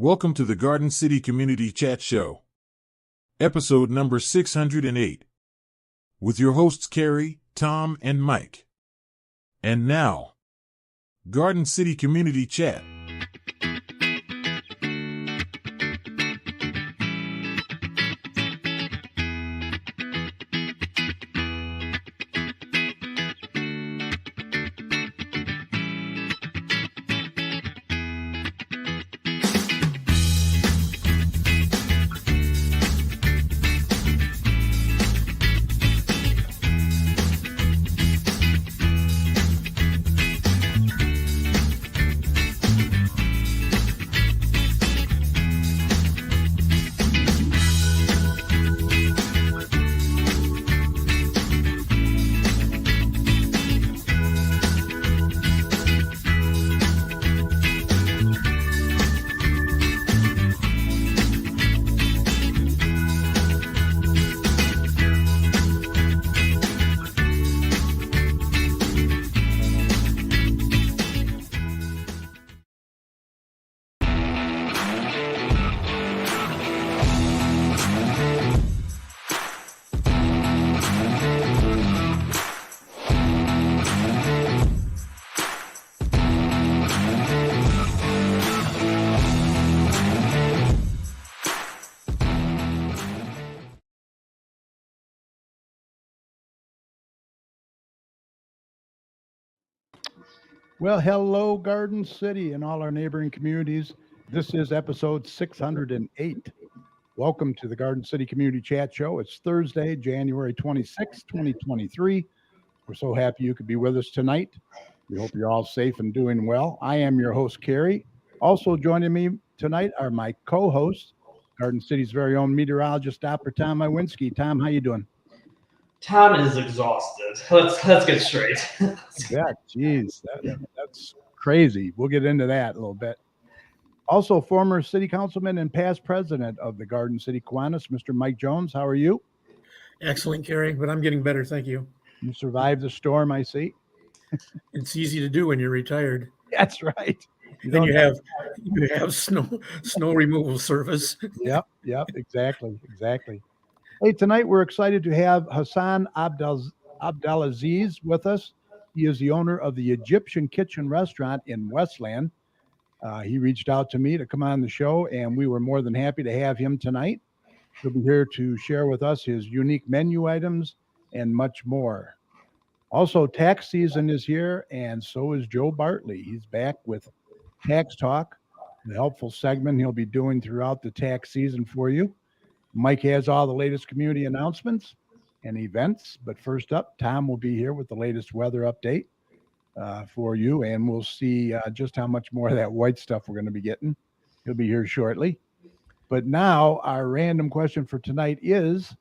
Welcome to the Garden City Community Chat Show, episode number 608, with your hosts Carrie, Tom, and Mike. And now, Garden City Community Chat. Well, hello, Garden City and all our neighboring communities. This is episode 608. Welcome to the Garden City Community Chat Show. It's Thursday, January 26, 2023. We're so happy you could be with us tonight. We hope you're all safe and doing well. I am your host, Carrie. Also joining me tonight are my co-hosts, Garden City's very own meteorologist, Dr. Tom Iwinski. Tom, how you doing? Tom is exhausted. Let's get straight. Yeah, geez, that's crazy. We'll get into that a little bit. Also, former city councilman and past president of the Garden City Kiwanis, Mr. Mike Jones. How are you? Excellent, Carrie, but I'm getting better, thank you. You survived the storm, I see. It's easy to do when you're retired. That's right. And you have snow removal service. Yep, exactly. Hey, tonight we're excited to have Hassan Abdelaziz with us. He is the owner of the Egyptian Kitchen restaurant in Westland. He reached out to me to come on the show, and we were more than happy to have him tonight. He'll be here to share with us his unique menu items and much more. Also, tax season is here, and so is Joe Bartley. He's back with Tax Talk, the helpful segment he'll be doing throughout the tax season for you. Mike has all the latest community announcements and events, but first up, Tom will be here with the latest weather update for you, and we'll see just how much more of that white stuff we're going to be getting. He'll be here shortly. But now, our random question for tonight is,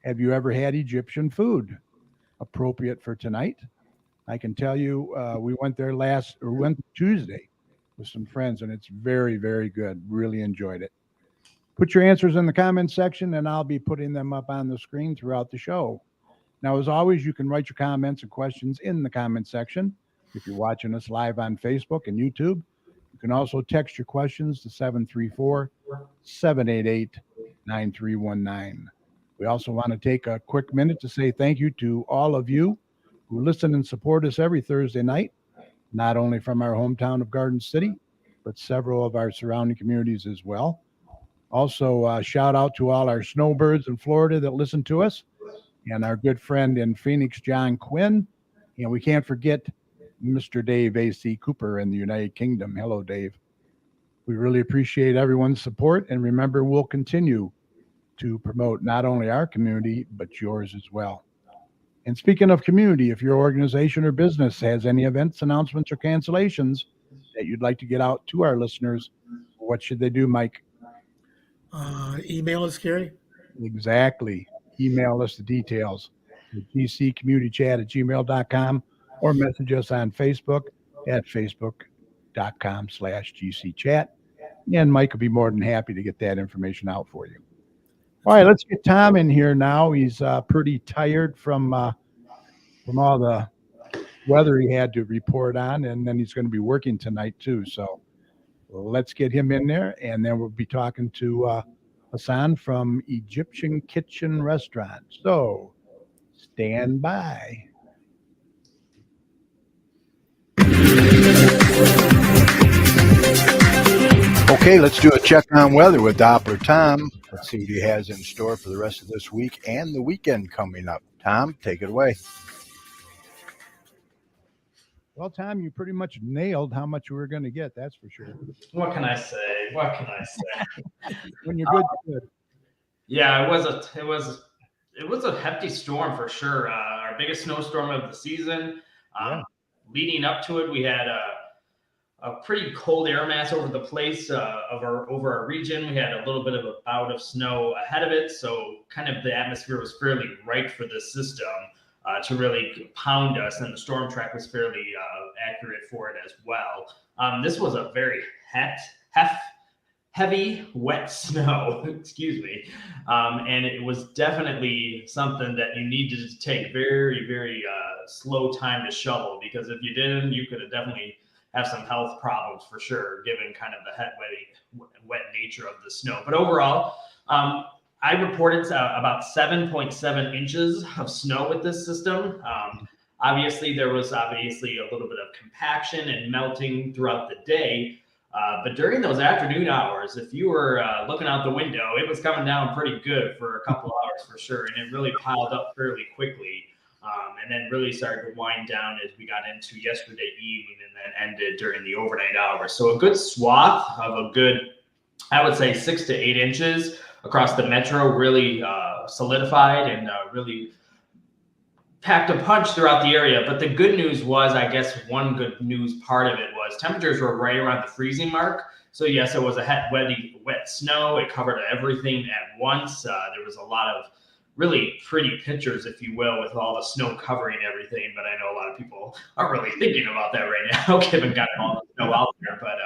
have you ever had Egyptian food? Appropriate for tonight. I can tell you, we went there went Tuesday with some friends, and it's very, very good. Really enjoyed it. Put your answers in the comments section, and I'll be putting them up on the screen throughout the show. Now, as always, you can write your comments and questions in the comment section. If you're watching us live on Facebook and YouTube, you can also text your questions to 734-788-9319. We also want to take a quick minute to say thank you to all of you who listen and support us every Thursday night, not only from our hometown of Garden City, but several of our surrounding communities as well. Also, shout out to all our snowbirds in Florida that listen to us, and our good friend in Phoenix, John Quinn. And we can't forget Mr. Dave A.C. Cooper in the United Kingdom. Hello, Dave. We really appreciate everyone's support, and remember, we'll continue to promote not only our community, but yours as well. And speaking of community, if your organization or business has any events, announcements, or cancellations that you'd like to get out to our listeners, what should they do, Mike? Email us, Carrie. Exactly. Email us the details at gccommunitychat@gmail.com or message us on Facebook at facebook.com/gcchat. And Mike will be more than happy to get that information out for you. All right, let's get Tom in here now. He's pretty tired from all the weather he had to report on, and then he's going to be working tonight too. So let's get him in there, and then we'll be talking to Hassan from Egyptian Kitchen Restaurant. So stand by. Okay, let's do a check on weather with Doppler Tom. Let's see what he has in store for the rest of this week and the weekend coming up. Tom, take it away. Well, Tom, you pretty much nailed how much we were going to get. That's for sure. What can I say? What can I say? When you're good, you're good. Yeah, it was a hefty storm for sure. Our biggest snowstorm of the season. Yeah. Leading up to it, we had a pretty cold air mass over the place over our region. We had a little bit of a bout of snow ahead of it, so kind of the atmosphere was fairly right for this system to really pound us, and the storm track was fairly accurate for it as well. This was a very heavy, wet snow, excuse me, and it was definitely something that you needed to take very, very slow time to shovel, because if you didn't, you could have definitely have some health problems for sure, given kind of the wet nature of the snow. But overall, I reported about 7.7 inches of snow with this system. Obviously, there was a little bit of compaction and melting throughout the day. But during those afternoon hours, if you were looking out the window, it was coming down pretty good for a couple hours for sure. And it really piled up fairly quickly. And then really started to wind down as we got into yesterday evening, and then ended during the overnight hours. So a good swath of a good, I would say, 6 to 8 inches across the metro really solidified and really packed a punch throughout the area. But the good news was, I guess one good news part of it was temperatures were right around the freezing mark. So yes, it was a wet snow. It covered everything at once. There was a lot of really pretty pictures, if you will, with all the snow covering everything. But I know a lot of people aren't really thinking about that right now, given got all the snow out there. But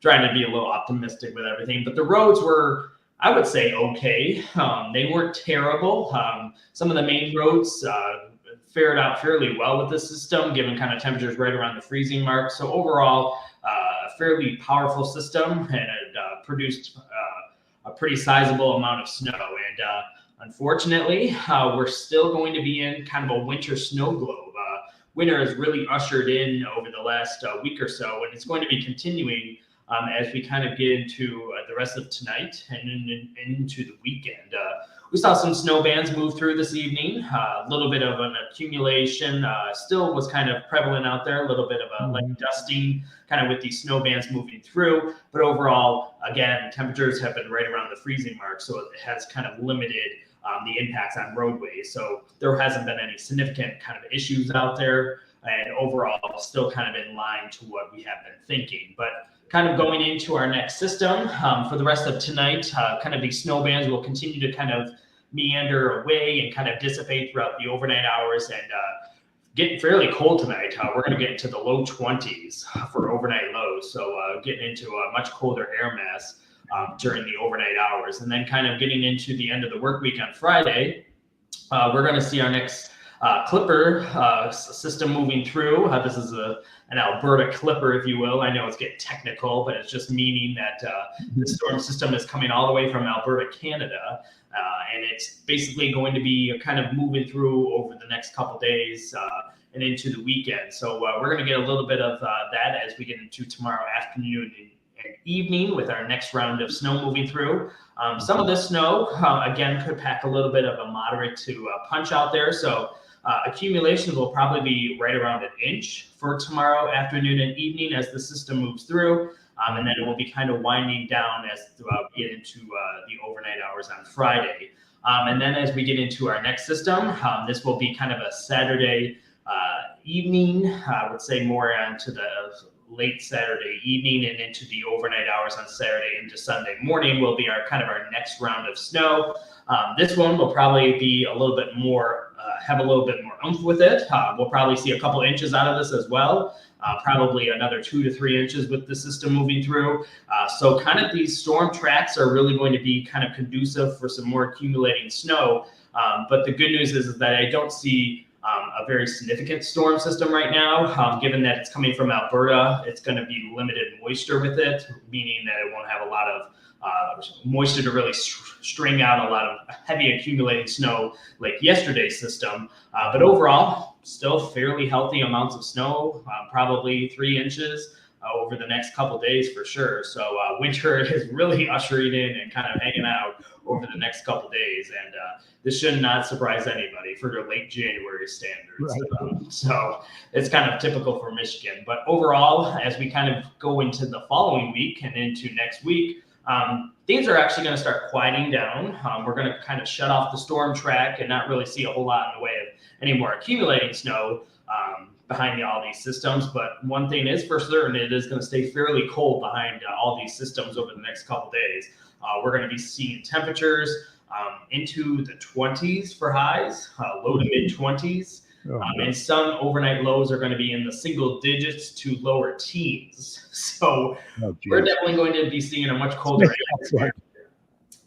trying to be a little optimistic with everything. But the roads were, I would say, okay. They weren't terrible. Some of the main roads fared out fairly well with the system, given kind of temperatures right around the freezing mark. So overall, a fairly powerful system, and it produced a pretty sizable amount of snow. And unfortunately, we're still going to be in kind of a winter snow globe. Winter has really ushered in over the last week or so, and it's going to be continuing as we kind of get into the rest of tonight and into the weekend. We saw some snow bands move through this evening. A little bit of an accumulation still was kind of prevalent out there. A little bit of a light dusting kind of with these snow bands moving through. But overall, again, temperatures have been right around the freezing mark, so it has kind of limited the impacts on roadways. So there hasn't been any significant kind of issues out there. And overall, still kind of in line to what we have been thinking. But kind of going into our next system for the rest of tonight, kind of these snow bands will continue to kind of meander away and kind of dissipate throughout the overnight hours, and getting fairly cold tonight. We're going to get into the low 20s for overnight lows. So getting into a much colder air mass during the overnight hours. And then kind of getting into the end of the work week on Friday, we're going to see our next Clipper system moving through. This is an Alberta Clipper, if you will. I know it's getting technical, but it's just meaning that the storm system is coming all the way from Alberta, Canada, and it's basically going to be kind of moving through over the next couple days and into the weekend. So we're going to get a little bit of that as we get into tomorrow afternoon and evening with our next round of snow moving through. Some of this snow, again, could pack a little bit of a moderate to punch out there. So accumulation will probably be right around an inch for tomorrow afternoon and evening as the system moves through. And then it will be kind of winding down as we get into the overnight hours on Friday. And then as we get into our next system, this will be kind of a Saturday evening, I would say more onto the late Saturday evening and into the overnight hours on Saturday into Sunday morning will be our next round of snow. This one will probably be a little bit more, have a little bit more oomph with it. We'll probably see a couple inches out of this as well. Probably another 2 to 3 inches with the system moving through. So kind of these storm tracks are really going to be kind of conducive for some more accumulating snow. But the good news is that I don't see a very significant storm system right now. Given that it's coming from Alberta, it's going to be limited moisture with it, meaning that it won't have a lot of moisture to really string out a lot of heavy accumulating snow like yesterday's system. But overall, still fairly healthy amounts of snow, probably 3 inches over the next couple days for sure. So winter is really ushering in and kind of hanging out over the next couple days. And this should not surprise anybody for their late January standards. Right. So it's kind of typical for Michigan. But overall, as we kind of go into the following week and into next week, things are actually going to start quieting down. We're going to kind of shut off the storm track and not really see a whole lot in the way of any more accumulating snow behind all these systems. But one thing is for certain, it is going to stay fairly cold behind all these systems over the next couple days. We're going to be seeing temperatures into the 20s for highs, low to mid 20s. And some overnight lows are going to be in the single digits to lower teens. So we're definitely going to be seeing a much colder atmosphere.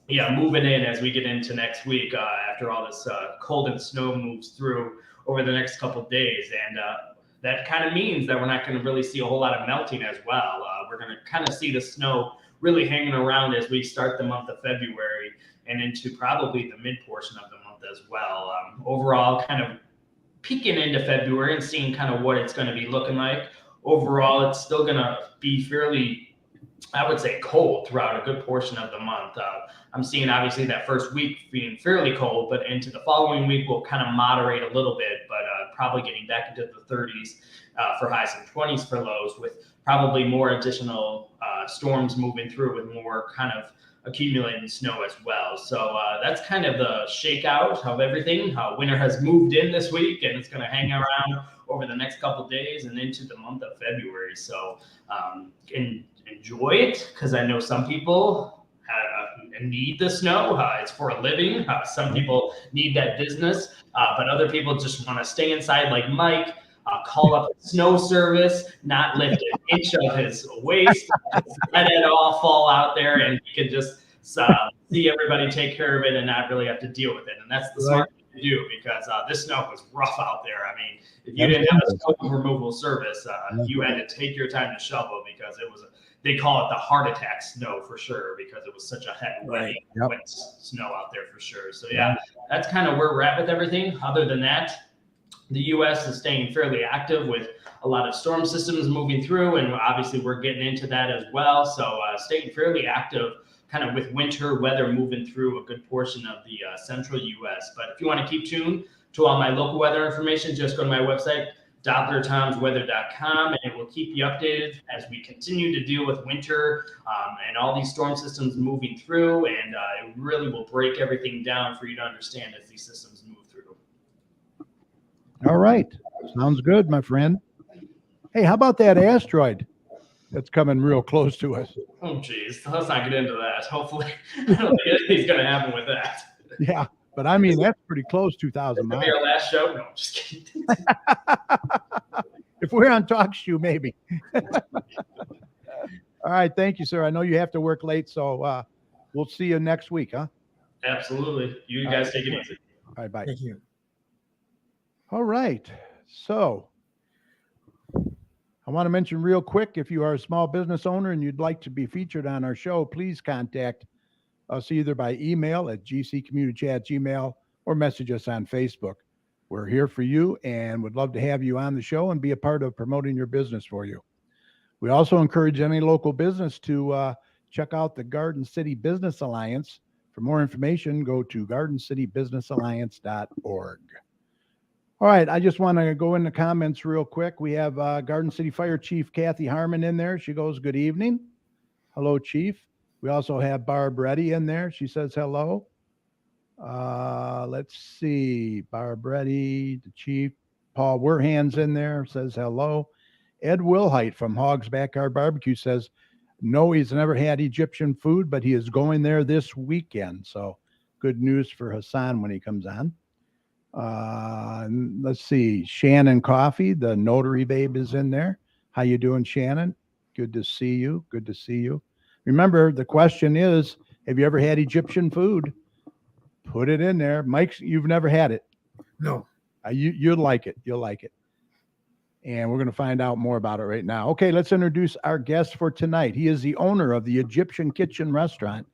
Yeah, moving in as we get into next week after all this cold and snow moves through over the next couple of days. And that kind of means that we're not going to really see a whole lot of melting as well. We're going to kind of see the snow really hanging around as we start the month of February and into probably the mid portion of the month as well. Overall, kind of peeking into February and seeing kind of what it's going to be looking like. Overall, it's still going to be fairly, I would say, cold throughout a good portion of the month. I'm seeing obviously that first week being fairly cold, but into the following week will kind of moderate a little bit, but probably getting back into the 30s for highs and 20s for lows, with probably more additional storms moving through with more kind of accumulating snow as well. So that's kind of the shakeout of everything. Winter has moved in this week, and it's going to hang around over the next couple of days and into the month of February. So enjoy it, because I know some people need the snow. It's for a living. Some people need that business, but other people just want to stay inside like Mike. Call up the snow service, not lift an inch of his waist, let it all fall out there, and he can just see everybody take care of it and not really have to deal with it. And that's the smart thing to do, because this snow was rough out there. I mean, if you didn't have a snow removal service, you had to take your time to shovel, because it was, they call it the heart attack snow for sure, because it was such a heavy, wet snow out there for sure. So yeah, that's kind of where we're at with everything. Other than that, the U.S. is staying fairly active with a lot of storm systems moving through, and obviously we're getting into that as well. So staying fairly active kind of with winter weather moving through a good portion of the central U.S. But if you want to keep tuned to all my local weather information, just go to my website, DopplerTomsWeather.com, and it will keep you updated as we continue to deal with winter and all these storm systems moving through. And it really will break everything down for you to understand as these systems move through. All right. Sounds good, my friend. Hey, how about that asteroid that's coming real close to us? Oh, geez. Let's not get into that. Hopefully, I don't think anything's going to happen with that. Yeah, but I mean, that's pretty close, 2,000 miles. That'll be our last show? No, I'm just kidding. If we're on Talk Shoe, maybe. All right. Thank you, sir. I know you have to work late, so we'll see you next week, huh? Absolutely. You guys take it easy. All right. Bye. Thank you. All right. So I want to mention real quick, if you are a small business owner and you'd like to be featured on our show, please contact us either by email at gcommunitychat@gmail or message us on Facebook. We're here for you and would love to have you on the show and be a part of promoting your business for you. We also encourage any local business to check out the Garden City Business Alliance. For more information, go to gardencitybusinessalliance.org. All right, I just want to go into comments real quick. We have Garden City Fire Chief Kathy Harmon in there. She goes, good evening. Hello, Chief. We also have Barb Reddy in there. She says hello. Let's see. Barb Reddy, the Chief. Paul Werhan's in there, says hello. Ed Wilhite from Hogg's Backyard Barbecue says, no, he's never had Egyptian food, but he is going there this weekend. So good news for Hassan when he comes on. Let's see. Shannon Coffee, the notary babe, is in there. How you doing, Shannon? Good to see you. Good to see you. Remember, the question is, have you ever had Egyptian food? Put it in there. Mike, you've never had it. No, You'll like it. You'll like it. And we're going to find out more about it right now. Okay, let's introduce our guest for tonight. He is the owner of the Egyptian Kitchen Restaurant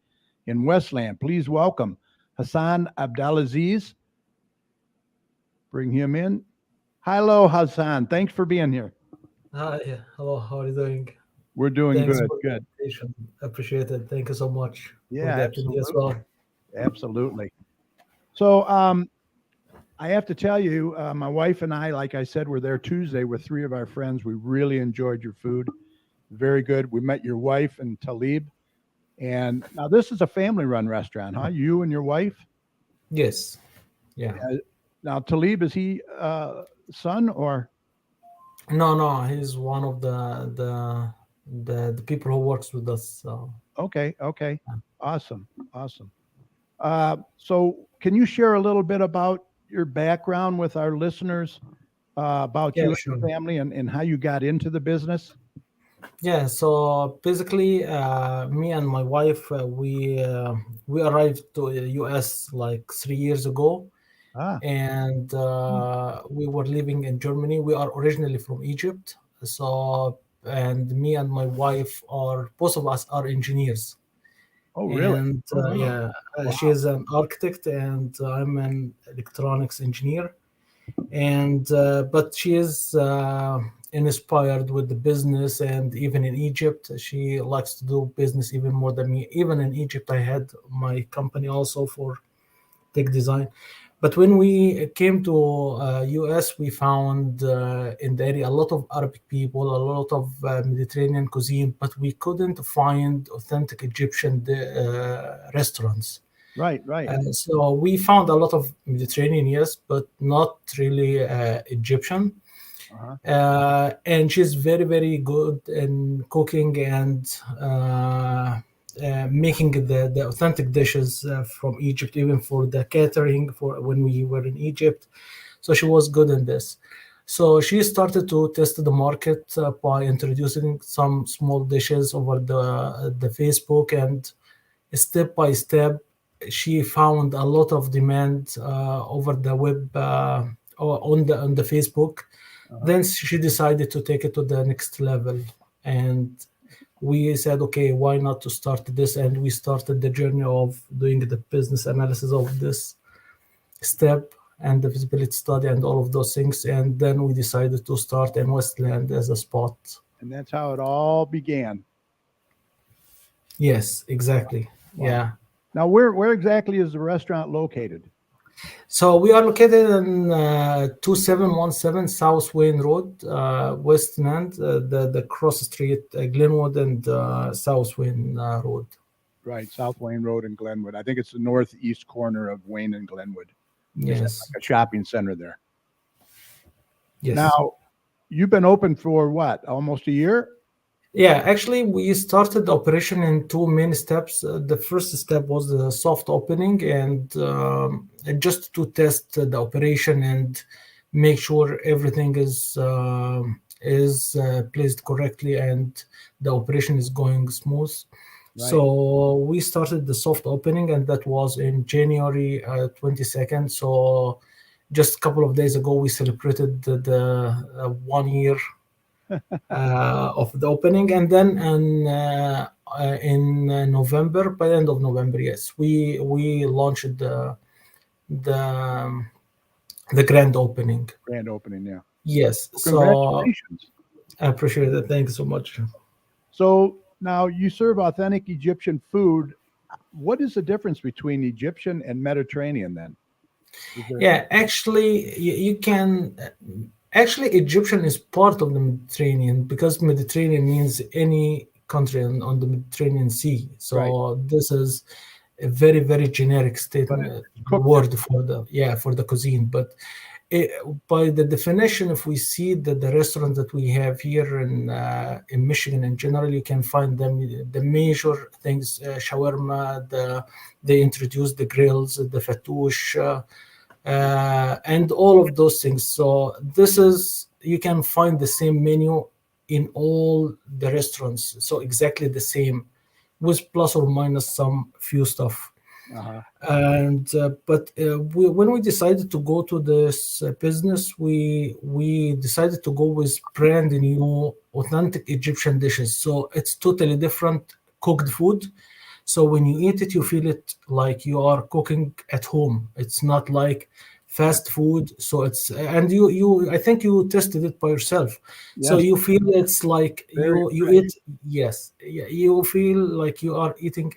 in Westland. Please welcome Hassan Abdelaziz. Bring him in. Hello, Hassan. Thanks for being here. Hi, hello, how are you doing? We're doing Thanks good. for the Good. invitation. Appreciate it. Thank you so much Yeah, for the opportunity as well. Absolutely. So, I have to tell you, my wife and I, like I said, were there Tuesday with three of our friends. We really enjoyed your food. Very good. We met your wife and Talib. And now this is a family-run restaurant, huh? You and your wife? Yes, yeah. Now, Talib, is he son or? No, he's one of the people who works with us. So Okay. Awesome. So can you share a little bit about your background with our listeners about yeah, you and sure. your family and how you got into the business? Yeah, so basically, me and my wife, we arrived to the US like 3 years ago, Ah, and we were living in Germany. We are originally from Egypt, so and me and my wife are both of us are engineers, oh, really? and she Wow. is an architect, and I'm an electronics engineer, and but she is inspired with the business, and even in Egypt she likes to do business even more than me. Even in Egypt I had my company also for tech design, but when we came to US we found in the area a lot of Arabic people, a lot of Mediterranean cuisine, but we couldn't find authentic Egyptian restaurants. Right. So we found a lot of Mediterranean, yes, but not really Egyptian. Uh-huh. And she's very, very good in cooking and making the authentic dishes from Egypt, even for the catering for when we were in Egypt. So she was good in this. So she started to test the market by introducing some small dishes over the Facebook, and step by step she found a lot of demand over the web or on the Facebook. Then she decided to take it to the next level, and we said, okay, why not to start this? And we started the journey of doing the business analysis of this step and the feasibility study and all of those things. And then we decided to start in Westland as a spot. And that's how it all began. Yes, exactly. Wow. Yeah. Now, where exactly is the restaurant located? So we are located in 2717 South Wayne Road, Westland, the cross street, Glenwood and South Wayne Road. Right, South Wayne Road in Glenwood. I think it's the northeast corner of Wayne and Glenwood. There's Yes. like a shopping center there. Yes. Now, you've been open for what, almost a year? Yeah, actually, we started the operation in two main steps. The first step was the soft opening, and just to test the operation and make sure everything is placed correctly and the operation is going smooth. Right. So we started the soft opening, and that was in January 22nd. So just a couple of days ago, we celebrated the 1 year of the opening, and then in November, by the end of November, yes, we launched the grand opening. Grand opening, yeah. Yes, Well, so congratulations. I appreciate it. Thank you so much. So now you serve authentic Egyptian food. What is the difference between Egyptian and Mediterranean then? Yeah, actually, you can. Actually, Egyptian is part of the Mediterranean, because Mediterranean means any country on the Mediterranean Sea. So Right. this is a very, very generic statement word for the cuisine. But by the definition, if we see that the restaurants that we have here in Michigan in general, you can find them the major things: shawarma. They introduced the grills, the fattoush. And all of those things. So this is, you can find the same menu in all the restaurants. So exactly the same, with plus or minus some few stuff. Uh-huh. And when we decided to go to this business, we decided to go with brand new authentic Egyptian dishes. So it's totally different cooked food. So when you eat it, you feel it like you are cooking at home. It's not like fast food. So it's, and you I think you tested it by yourself. So Yes. you feel it's like Very you eat. Yes, you feel like you are eating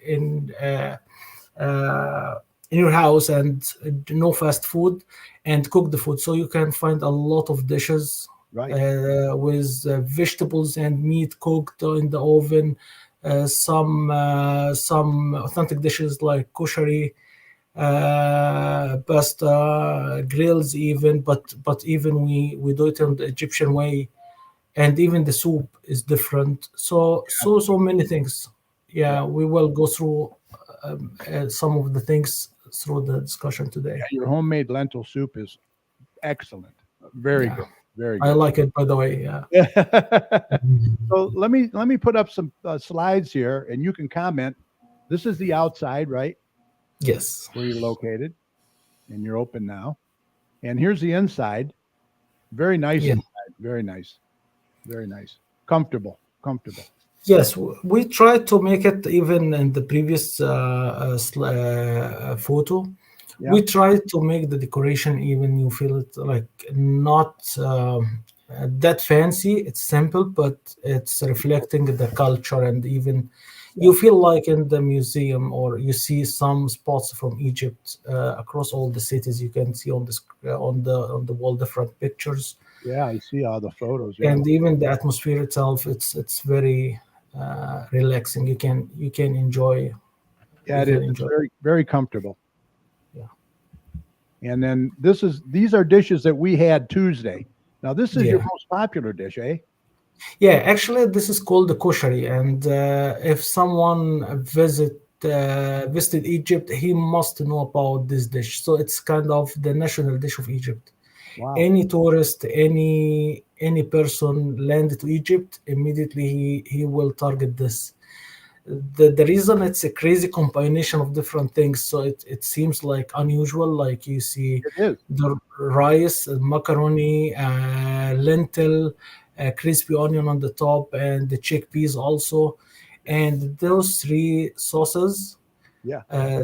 uh, in your house, and no fast food, and cook the food. So you can find a lot of dishes right. with vegetables and meat cooked in the oven. Some authentic dishes like koshari, pasta, grills, even. But even we do it in the Egyptian way, and even the soup is different. So many things. Yeah. Yeah, we will go through some of the things through the discussion today. Your homemade lentil soup is excellent. Very Yeah, good. Very I good. like it, by the way. Yeah. So let me put up some slides here, and you can comment. This is the outside, right, Yes. where you're located, and you're open now. And here's the inside. Very nice Yeah. inside. Very nice. Very nice. Comfortable. Comfortable. Yes, we tried to make it even in the previous photo. Yeah. We tried to make the decoration even you feel it like not that fancy. It's simple, but it's reflecting the culture, and even Yeah. you feel like in the museum, or you see some spots from Egypt across all the cities. You can see on the on the wall different pictures, Yeah. I see all the photos. Yeah. and even the atmosphere itself. It's very relaxing. You can enjoy. Yeah. You It is. can It's enjoy. very, very comfortable. Yeah. And then these are dishes that we had Tuesday. Now this is your Yeah. most popular dish, eh? Yeah, actually, this is called the koshari, and if someone visited Egypt, he must know about this dish. So it's kind of the national dish of Egypt. Wow. Any tourist, any person land to Egypt, immediately he will target this. The reason it's a crazy combination of different things, so it seems like unusual. Like you see It is. the rice, macaroni, lentil, crispy onion on the top, and the chickpeas also, and those three sauces. Yeah.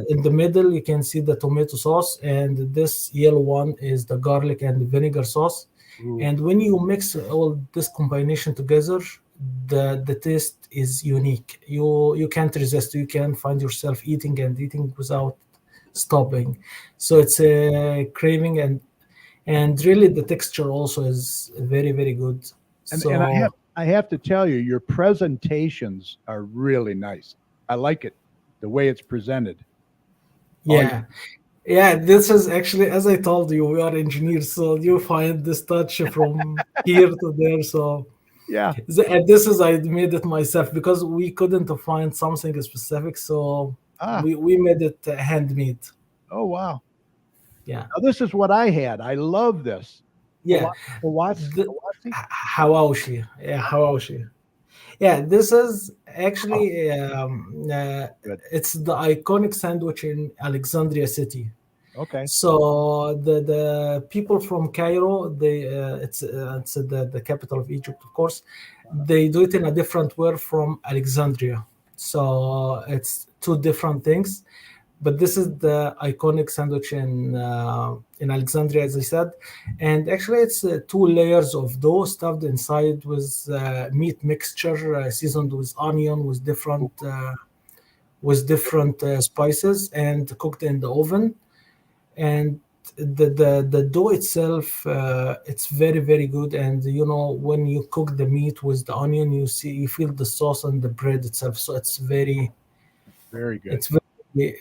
In the middle, you can see the tomato sauce, and this yellow one is the garlic and the vinegar sauce. Ooh, And when you mix all this combination together, the taste is unique. You can't resist. You can find yourself eating and eating without stopping. So it's a craving, and really the texture also is very very good. and So I have to tell you, your presentations are really nice. I like it, the way it's presented. All your, yeah. Yeah, this is actually, as I told you, we are engineers, so you find this touch from here to there. So, yeah. and this is, I made it myself because we couldn't find something specific, so Ah. we made it handmade. Oh wow. Yeah, Now this is what I had. I love this. yeah. The, Hawassi? Hawashi, yeah, Hawashi. Yeah, this is actually Good. it's the iconic sandwich in Alexandria city. Okay. So the people from Cairo, it's the capital of Egypt, of course. They do it in a different way from Alexandria. So it's two different things. But this is the iconic sandwich in Alexandria, as I said, and actually it's two layers of dough stuffed inside with meat mixture, seasoned with onion, with different spices, and cooked in the oven. And the dough itself, it's very very good. And when you cook the meat with the onion, you feel the sauce on the bread itself. So Very good. it's very,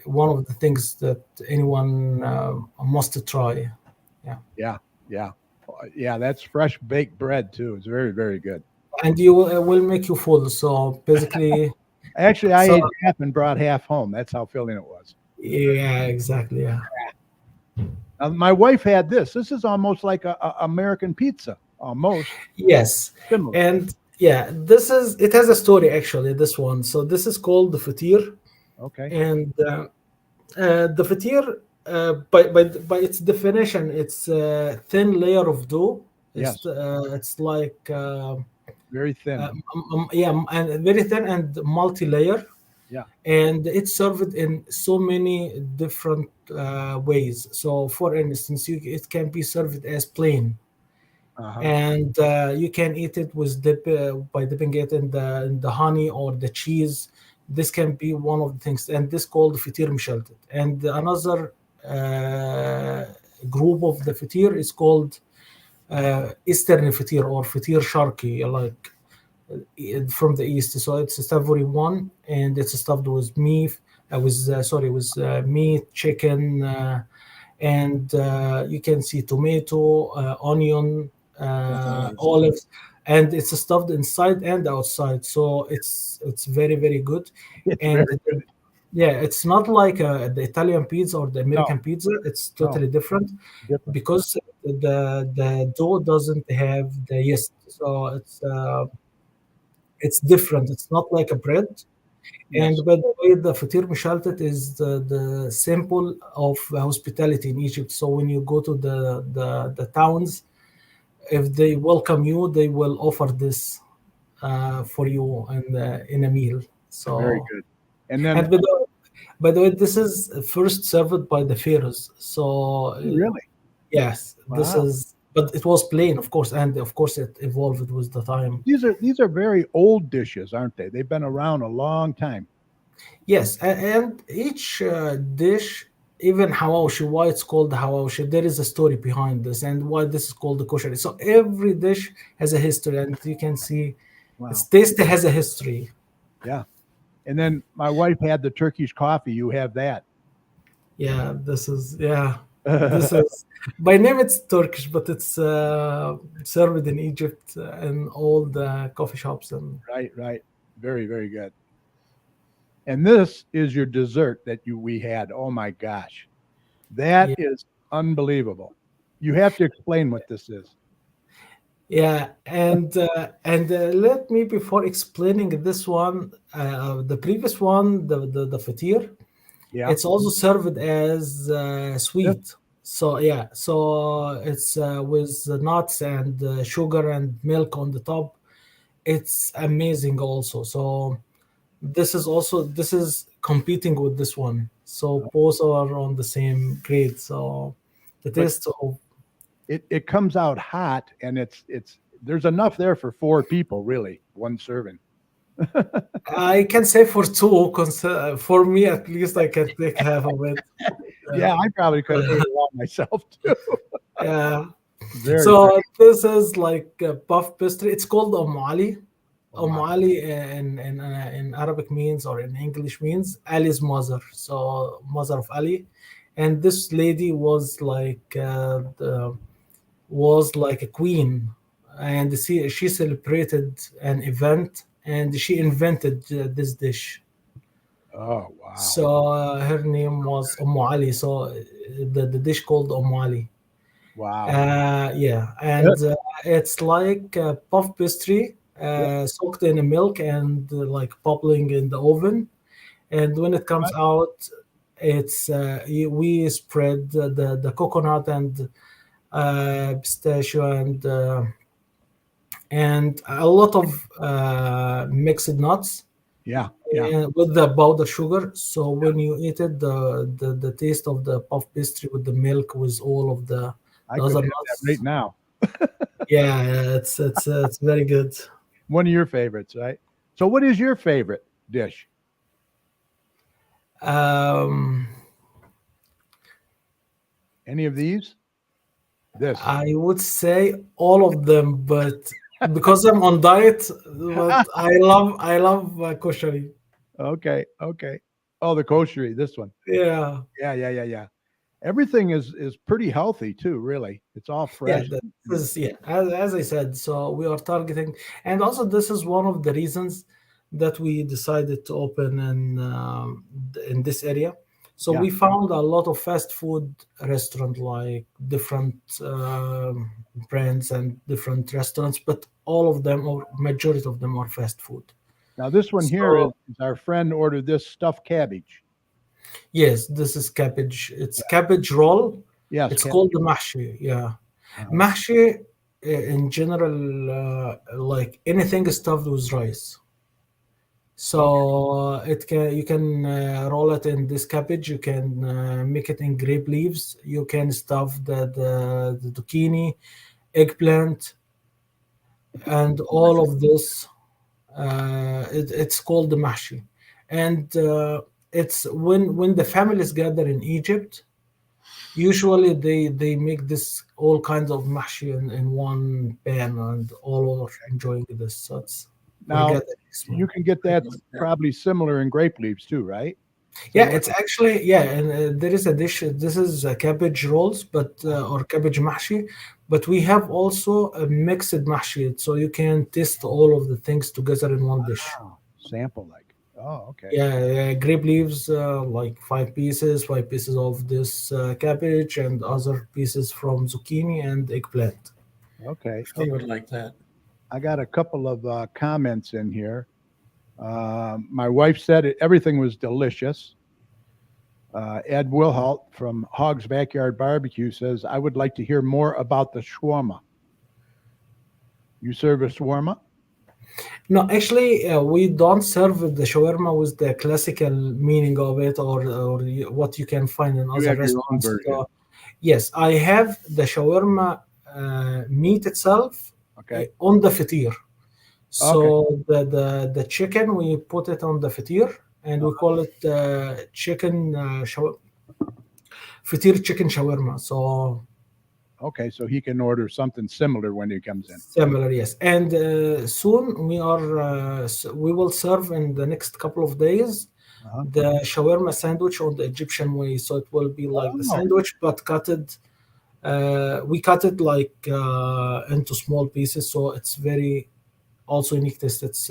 one of the things that anyone must try. Yeah. Yeah. Yeah. Yeah, that's fresh baked bread too. It's very, very good. And you will make you full. So basically, Actually, I so ate half and brought half home. That's how filling it was. yeah, exactly. Yeah. My wife had this. This is almost like a American pizza, almost Yes. similar. And yeah, it has a story actually, this one. So this is called the fatir. Okay. And The fatir, by its definition, it's a thin layer of dough. Yes, It's like very thin. yeah, and very thin and multi-layer, Yeah. and it's served in so many different ways. So, for instance, it can be served as plain, Uh-huh. and you can eat it with by dipping it in the honey or the cheese. This can be one of the things, and this called fitir mishaltet. And another group of the fitir is called Eastern fitir or fitir sharqi, like from the east. So it's a savory one, and it's stuffed with meat, with meat, chicken, and you can see tomato, onion, olives, and it's stuffed inside and outside. So it's very very good, It's very and good. yeah, it's not like the Italian pizza or the No, American pizza. It's no, totally different different. because the dough doesn't have the yeast, so it's different. It's not like a bread. Yes, And by the way, the fatir mishaltet is the symbol of hospitality in Egypt. So when you go to the towns, if they welcome you, they will offer this for you in a meal. very So good. And then, and by the way, this is first served by the pharaohs. So really, yes, this wow. is. But it was plain, of course, and of course it evolved with the time. These are very old dishes, aren't they? They've been around a long time. Yes, and each dish, even hawashi, why it's called hawashi, there is a story behind this and why this is called the kosher. So every dish has a history, and you can see its Wow. taste has a history. Yeah. And then my wife had the Turkish coffee. You have that. Yeah, this is by name it's Turkish, but it's served in Egypt in all the coffee shops and Right, right. Very, very good. And this is your dessert that we had. Oh my gosh. That yeah. is unbelievable. You have to explain what this is. Yeah, and let me before explaining this one, the previous one, the fatir, Yeah. it's also served as Yes. sweet. So yeah, so it's with the nuts and sugar and milk on the top. It's amazing also. So this is competing with this one. So both are on the same grade. So the But taste of it comes out hot and it's there's enough there for four people, really, one serving. I can say for two, for me at least, I can take half of it. Yeah, Uh, I probably could have ate it all myself too. yeah. Very, very So this is like a puff pastry. It's called Ali. oh my. Ali in Arabic means or in English means Ali's mother. So mother of Ali, and this lady was like a queen, and she celebrated an event, and she invented this dish. Oh wow. So her name was Ali. So the dish called Ali. Wow. Yeah, Good. and it's like puff pastry Yeah. soaked in milk and like bubbling in the oven. And when it comes Right. out, we spread the coconut and pistachio and a lot of mixed nuts Yeah. Yeah. and with the powdered sugar. So when you eat it, the taste of the puff pastry with the milk with all of I the could other have that right nuts. now. Yeah, yeah, it's very good. One of your favorites, right? So what is your favorite dish? Um, Any of these? This. I would say all of them, but because I'm on diet, but I love koshari. Okay. Okay. Oh, the koshery, this one. Yeah, Yeah, yeah, yeah, yeah. Everything is pretty healthy too, really. It's all yeah, fresh. that is yeah. As I said, so we are targeting, and also this is one of the reasons that we decided to open in this area. So Yeah. we found a lot of fast food restaurant, like different brands and different restaurants, but all of them or majority of them are fast food. Now this one here So is our friend ordered this stuffed cabbage. Yes, this is cabbage. It's cabbage roll. Yes. It's called the mahshi. Yeah, Uh-huh. mahshi in general, like anything stuffed with rice. So it can you can roll it in this cabbage. You can make it in grape leaves. You can stuff the zucchini, eggplant, and all of this. It's called the mahshi, and it's when the families gather in Egypt. Usually they make this all kinds of mahshi in one pan, and all are enjoying this. So it's Now forget it. you can get that probably similar in grape leaves too, right? Yeah, it's actually yeah, and there is a dish. This is cabbage rolls, but or cabbage mahshi, but we have also a mixed mahshi, so you can taste all of the things together in one dish. Wow. Sample like. Oh, okay. Yeah, grape leaves, like five pieces of this cabbage, and other pieces from zucchini and eggplant. Okay. They would like that. I got a couple of comments in here. My wife said everything was delicious. Ed Wilhalt from Hog's Backyard Barbecue says, I would like to hear more about the shawarma. You serve a shawarma? No, actually, we don't serve the shawarma with the classical meaning of it, or what you can find in You other have your own restaurants. version. Yes, I have the shawarma meat itself Okay. on the fatir. So the chicken, we put it on the fatir, and we call it chicken fatir chicken shawarma. So Okay. So he can order something similar when he comes in. similar, yes. And soon we will serve in the next couple of days Uh-huh. the shawarma sandwich on the Egyptian way. So it will be like the Oh. sandwich, but we cut it like into small pieces. So it's very also unique taste. It's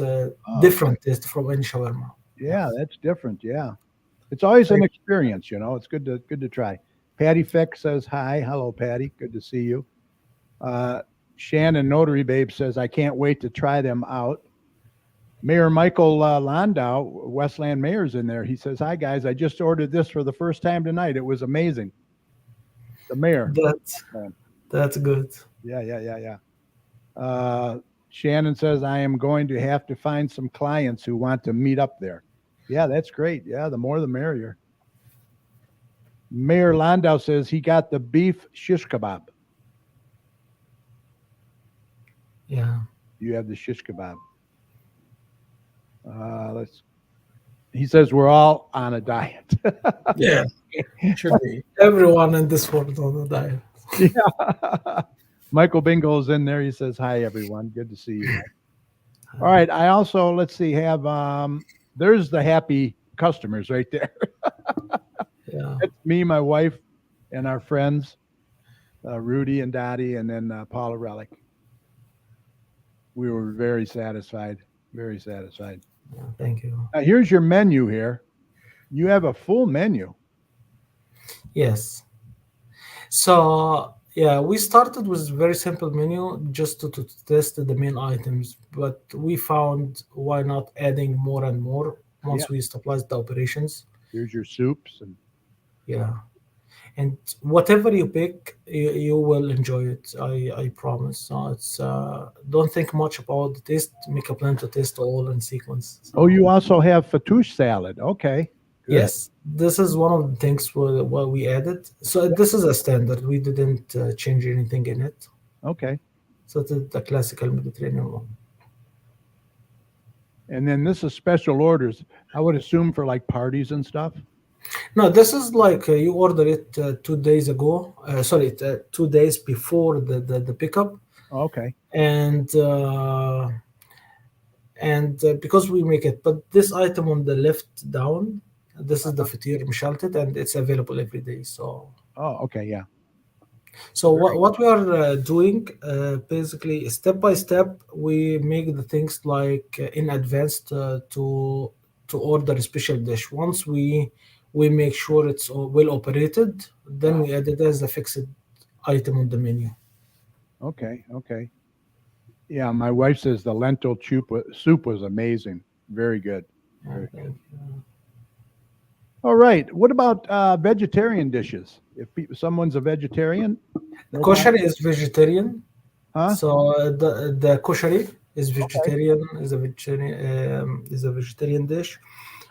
different taste from any shawarma. Yeah, that's different. Yeah. It's always an experience, It's good to try. Patty Fick says hi. Hello, Patty. Good to see you. Shannon Notary Babe says, I can't wait to try them out. Mayor Michael Landau, Westland Mayor's in there. He says, hi, guys. I just ordered this for the first time tonight. It was amazing. The mayor. That's good. Yeah. Shannon says, I am going to have to find some clients who want to meet up there. Yeah, that's great. Yeah, the more the merrier. Mayor Landau says he got the beef shish kebab. Yeah. You have the shish kebab. He says we're all on a diet. Yeah, should be. Everyone in this world on a diet. Yeah. Michael Bingo's in there. He says, hi, everyone. Good to see you. All right. I also, let's see, have, there's the happy customers right there. Yeah. That's me, my wife, and our friends, Rudy and Dottie, and then Paula Relic. We were very satisfied. Very satisfied. Yeah, thank you. Here's your menu here. You have a full menu. Yes. So yeah, we started with very simple menu just to test the main items, but we found why not adding more and more once we stabilize the operations. Here's your soups and yeah, and whatever you pick, you will enjoy it. I promise. So it's don't think much about the taste. Make a plan to taste all in sequence. So, oh, you also have fattoush salad. Okay. Good. yes, this is one of the things what we added. So this is a standard. We didn't change anything in it. Okay. So it's the classical Mediterranean one. And then this is special orders. I would assume for like parties and stuff. No, this is like you order it 2 days ago. 2 days before the pickup. Okay. And because we make it, but this item on the left down, this is the fatir mishaltet, and it's available every day. So. Oh, okay, yeah. So what we are doing, basically, step by step, we make the things like in advance to order a special dish. Once we make sure it's well operated, then we add it as a fixed item on the menu. Okay. Yeah, my wife says the lentil soup was amazing. Very good. Thank you. All right. What about vegetarian dishes? If someone's a vegetarian, no problem? Koshari is vegetarian. Huh? So the koshari is Okay. vegetarian. Is a vegetarian dish.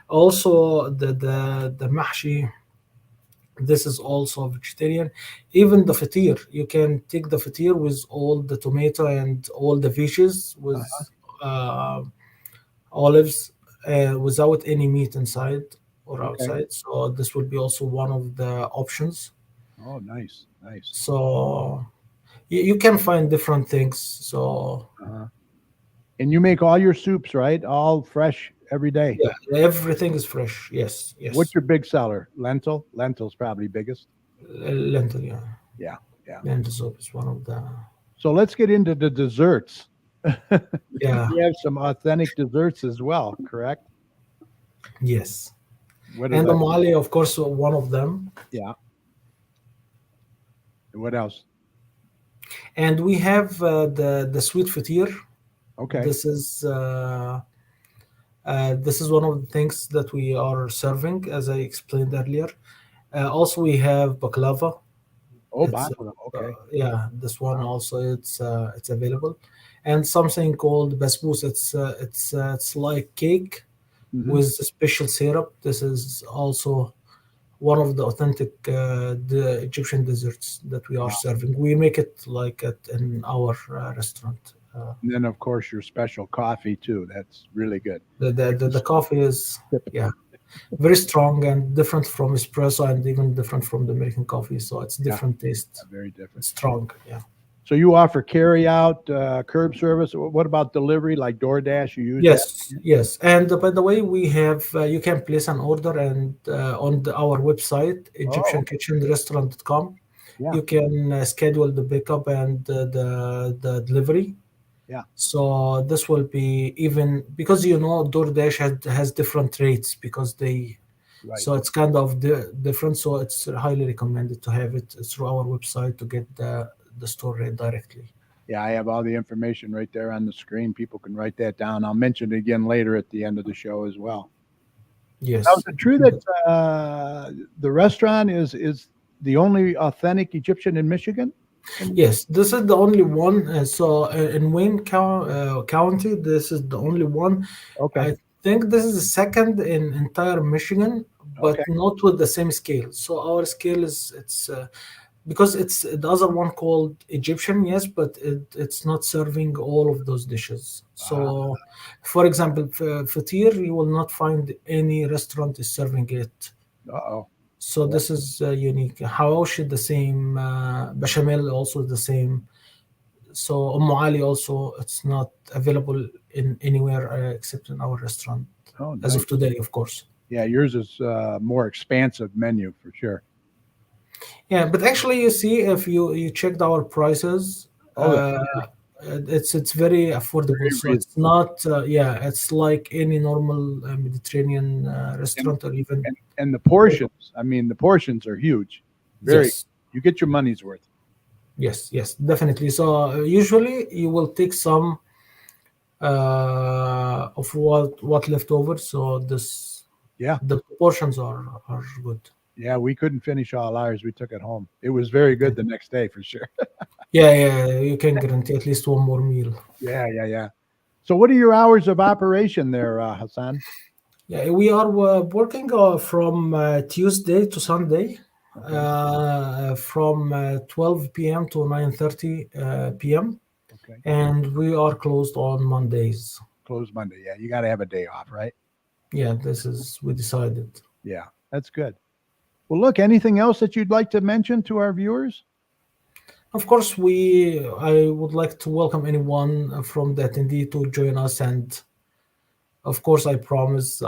Also, the mahshi. This is also vegetarian. Even the fatir, you can take the fatir with all the tomato and all the veggies with uh, olives without any meat inside or Okay. outside. So this would be also one of the options. Oh, nice, nice. So you can find different things. So Uh-huh. And you make all your soups, right? All fresh every day. yeah, everything is fresh. Yes, What's yes. your big seller? Lentil? Lentil's probably biggest. Lentil, yeah. Yeah, yeah. Lentil soup is one of the So let's get into the desserts. yeah. You have some authentic desserts as well, correct? Yes. What are And the the? mali, of course, one of them. Yeah. What else? And we have the sweet fatir. Okay. This is this is one of the things that we are serving, as I explained earlier. Also, we have baklava. Oh, It's baklava. Okay. yeah, this one also it's available, and something called basbous. It's like cake Hmm. with a special syrup. This is also one of the authentic the Egyptian desserts that we are Wow. serving. We make it like at in our restaurant. And then, of course, your special coffee too. That's really good. The coffee is yeah very strong and different from espresso and even different from the American coffee. So it's Yeah, different taste. very different. Strong, yeah. So you offer carry out, curb service. What about delivery, like DoorDash? You use that? Yes, yes. And by the way, we have you can place an order and on our website Oh, okay. egyptiankitchenrestaurant.com. Yeah, You can schedule the pickup and the delivery. yeah. So this will be even because DoorDash has different rates because they Right. so it's kind of different. So it's highly recommended to have it through our website to get the store rate directly. Yeah, I have all the information right there on the screen. People can write that down. I'll mention it again later at the end of the show as well. Now, is Yes. it true that the restaurant is the only authentic Egyptian in Michigan? And- Yes, this is the only one. So in Wayne County, this is the only one. Okay. I think this is the second in entire Michigan, but Okay. not with the same scale. So our scale is it's because it's the other one called Egyptian, yes, but it's not serving all of those dishes. Ah, So, for example, fatir, you will not find any restaurant is serving it. uh-oh. So Yeah. this is unique. Hawashi the same, bechamel also the same. So Ali also it's not available in anywhere except in our restaurant Oh, as nice. of today, of course. Yeah, yours is more expansive menu for sure. Yeah, but actually, you see, if you checked our prices, Oh, it's very affordable. very So reasonable. it's not yeah, it's like any normal Mediterranean And, restaurant or even and the portions, I mean, the portions are huge. Very, yes. you get your money's worth. Yes, yes, definitely. So usually you will take some of what left over. So this Yeah. the portions are good. Yeah, we couldn't finish all ours. We took it home. It was very good the next day for sure. Yeah, yeah, you can guarantee at least one more meal. Yeah, yeah, yeah. So, what are your hours of operation there, Hassan? Yeah, we are working from Tuesday to Sunday, Okay. from 12 p.m. to 9:30 p.m. Okay. and we are closed on Mondays. Closed Monday. Yeah, you got to have a day off, right? Yeah, this is we decided. Yeah, that's good. Well, look, anything else that you'd like to mention to our viewers? Of course, I would like to welcome anyone from the attendee to join us, and of course, I promise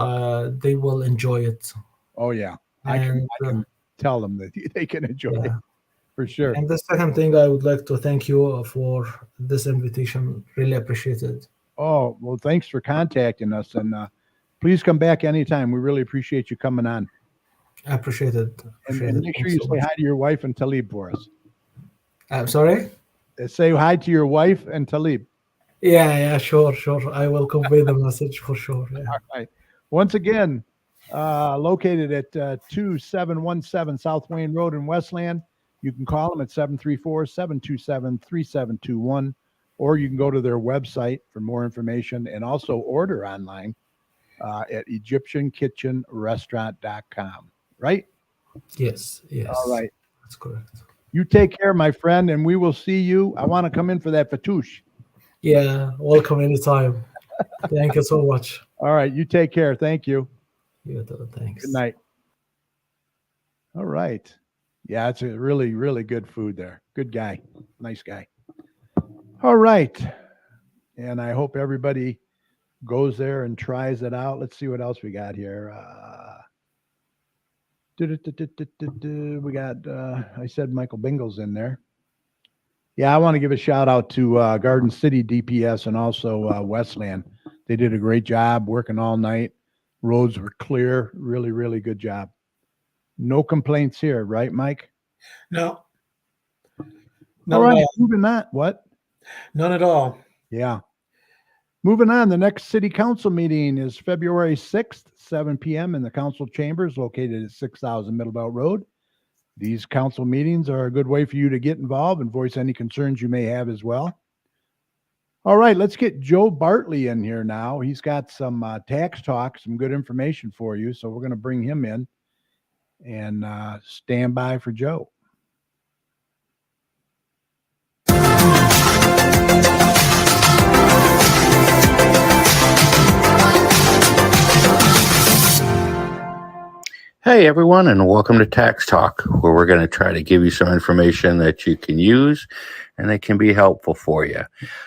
they will enjoy it. Oh, yeah. And I can tell them that they can enjoy it yeah, for sure. and the second thing, I would like to thank you for this invitation. Really appreciate it. Oh, well, thanks for contacting us. And please come back anytime. We really appreciate you coming on. I appreciate it. Appreciate And it. make sure Thanks you so say much. hi to your wife and Talib for us. I'm sorry. Say hi to your wife and Talib. Yeah, yeah, sure, sure. I will convey the message for sure. Yeah. All right. Once again, located at 2717 South Wayne Road in Westland. You can call them at 734-727-3721, or you can go to their website for more information and also order online at EgyptianKitchenRestaurant.com. Right? Yes, yes. All right. That's correct. You take care, my friend, and we will see you. I want to come in for that fatouche. Yeah, welcome anytime. Thank you so much. All right. You take care. Thank you. You too. Thanks. Good night. All right. Yeah, it's a really, really good food there. Good guy. Nice guy. All right. And I hope everybody goes there and tries it out. Let's see what else we got here. We got, I said Michael Bingle's in there. Yeah, I want to give a shout out to Garden City DPS and also Westland. They did a great job working all night. Roads were clear. Really, really good job. No complaints here, right, Mike? No. All right, moving on. What? None at all. Yeah. Moving on, the next city council meeting is February 6th, 7 p.m. in the council chambers located at 6000 Middlebelt Road. These council meetings are a good way for you to get involved and voice any concerns you may have as well. All right, let's get Joe Bartley in here now. He's got some tax talk, some good information for you. So we're going to bring him in and stand by for Joe. Hey everyone, and welcome to Tax Talk, where we're going to try to give you some information that you can use and that can be helpful for you.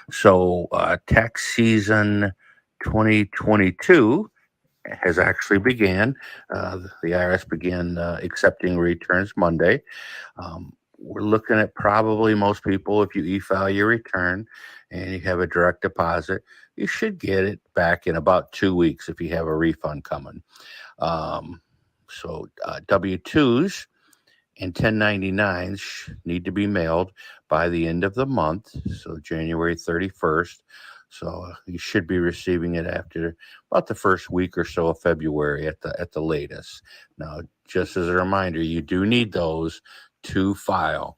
So tax season 2022 has actually began. The IRS began accepting returns Monday. We're looking at probably most people, if you e-file your return and you have a direct deposit, you should get it back in about 2 weeks if you have a refund coming. So W-2s and 1099s need to be mailed by the end of the month, so January 31st. So you should be receiving it after about the first week or so of February at the latest. Now, just as a reminder, you do need those to file.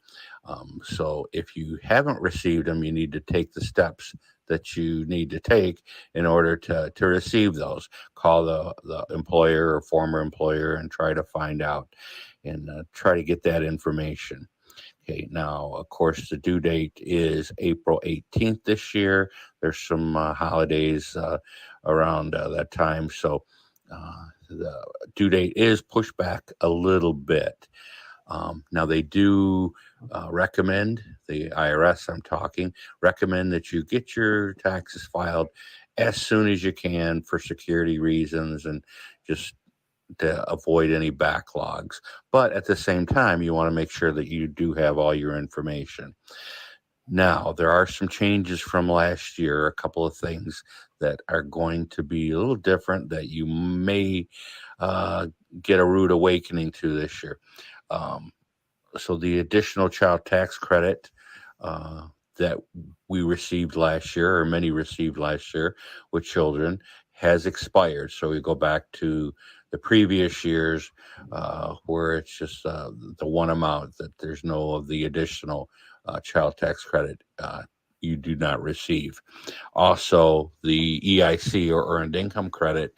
So if you haven't received them, you need to take the steps that you need to take in order to receive those. Call the employer or former employer and try to find out and try to get that information. Okay, now, of course, the due date is April 18th this year. There's some holidays around that time, so the due date is pushed back a little bit. Now, they do recommend, the IRS I'm talking, recommend that you get your taxes filed as soon as you can for security reasons and just to avoid any backlogs. But at the same time, you want to make sure that you do have all your information. Now, there are some changes from last year, a couple of things that are going to be a little different that you may get a rude awakening to this year. So the additional child tax credit that we received last year, or many received last year with children, has expired. So we go back to the previous years where it's just the one amount, that there's no of the additional child tax credit you do not receive. Also, the EIC, or earned income credit,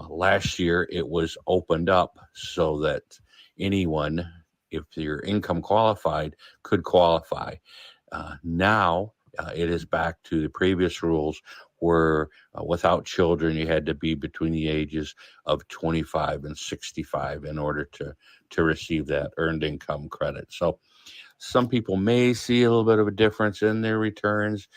last year it was opened up so that anyone, if your income qualified, could qualify. Now it is back to the previous rules where without children, you had to be between the ages of 25 and 65 in order to receive that earned income credit. So some people may see a little bit of a difference in their returns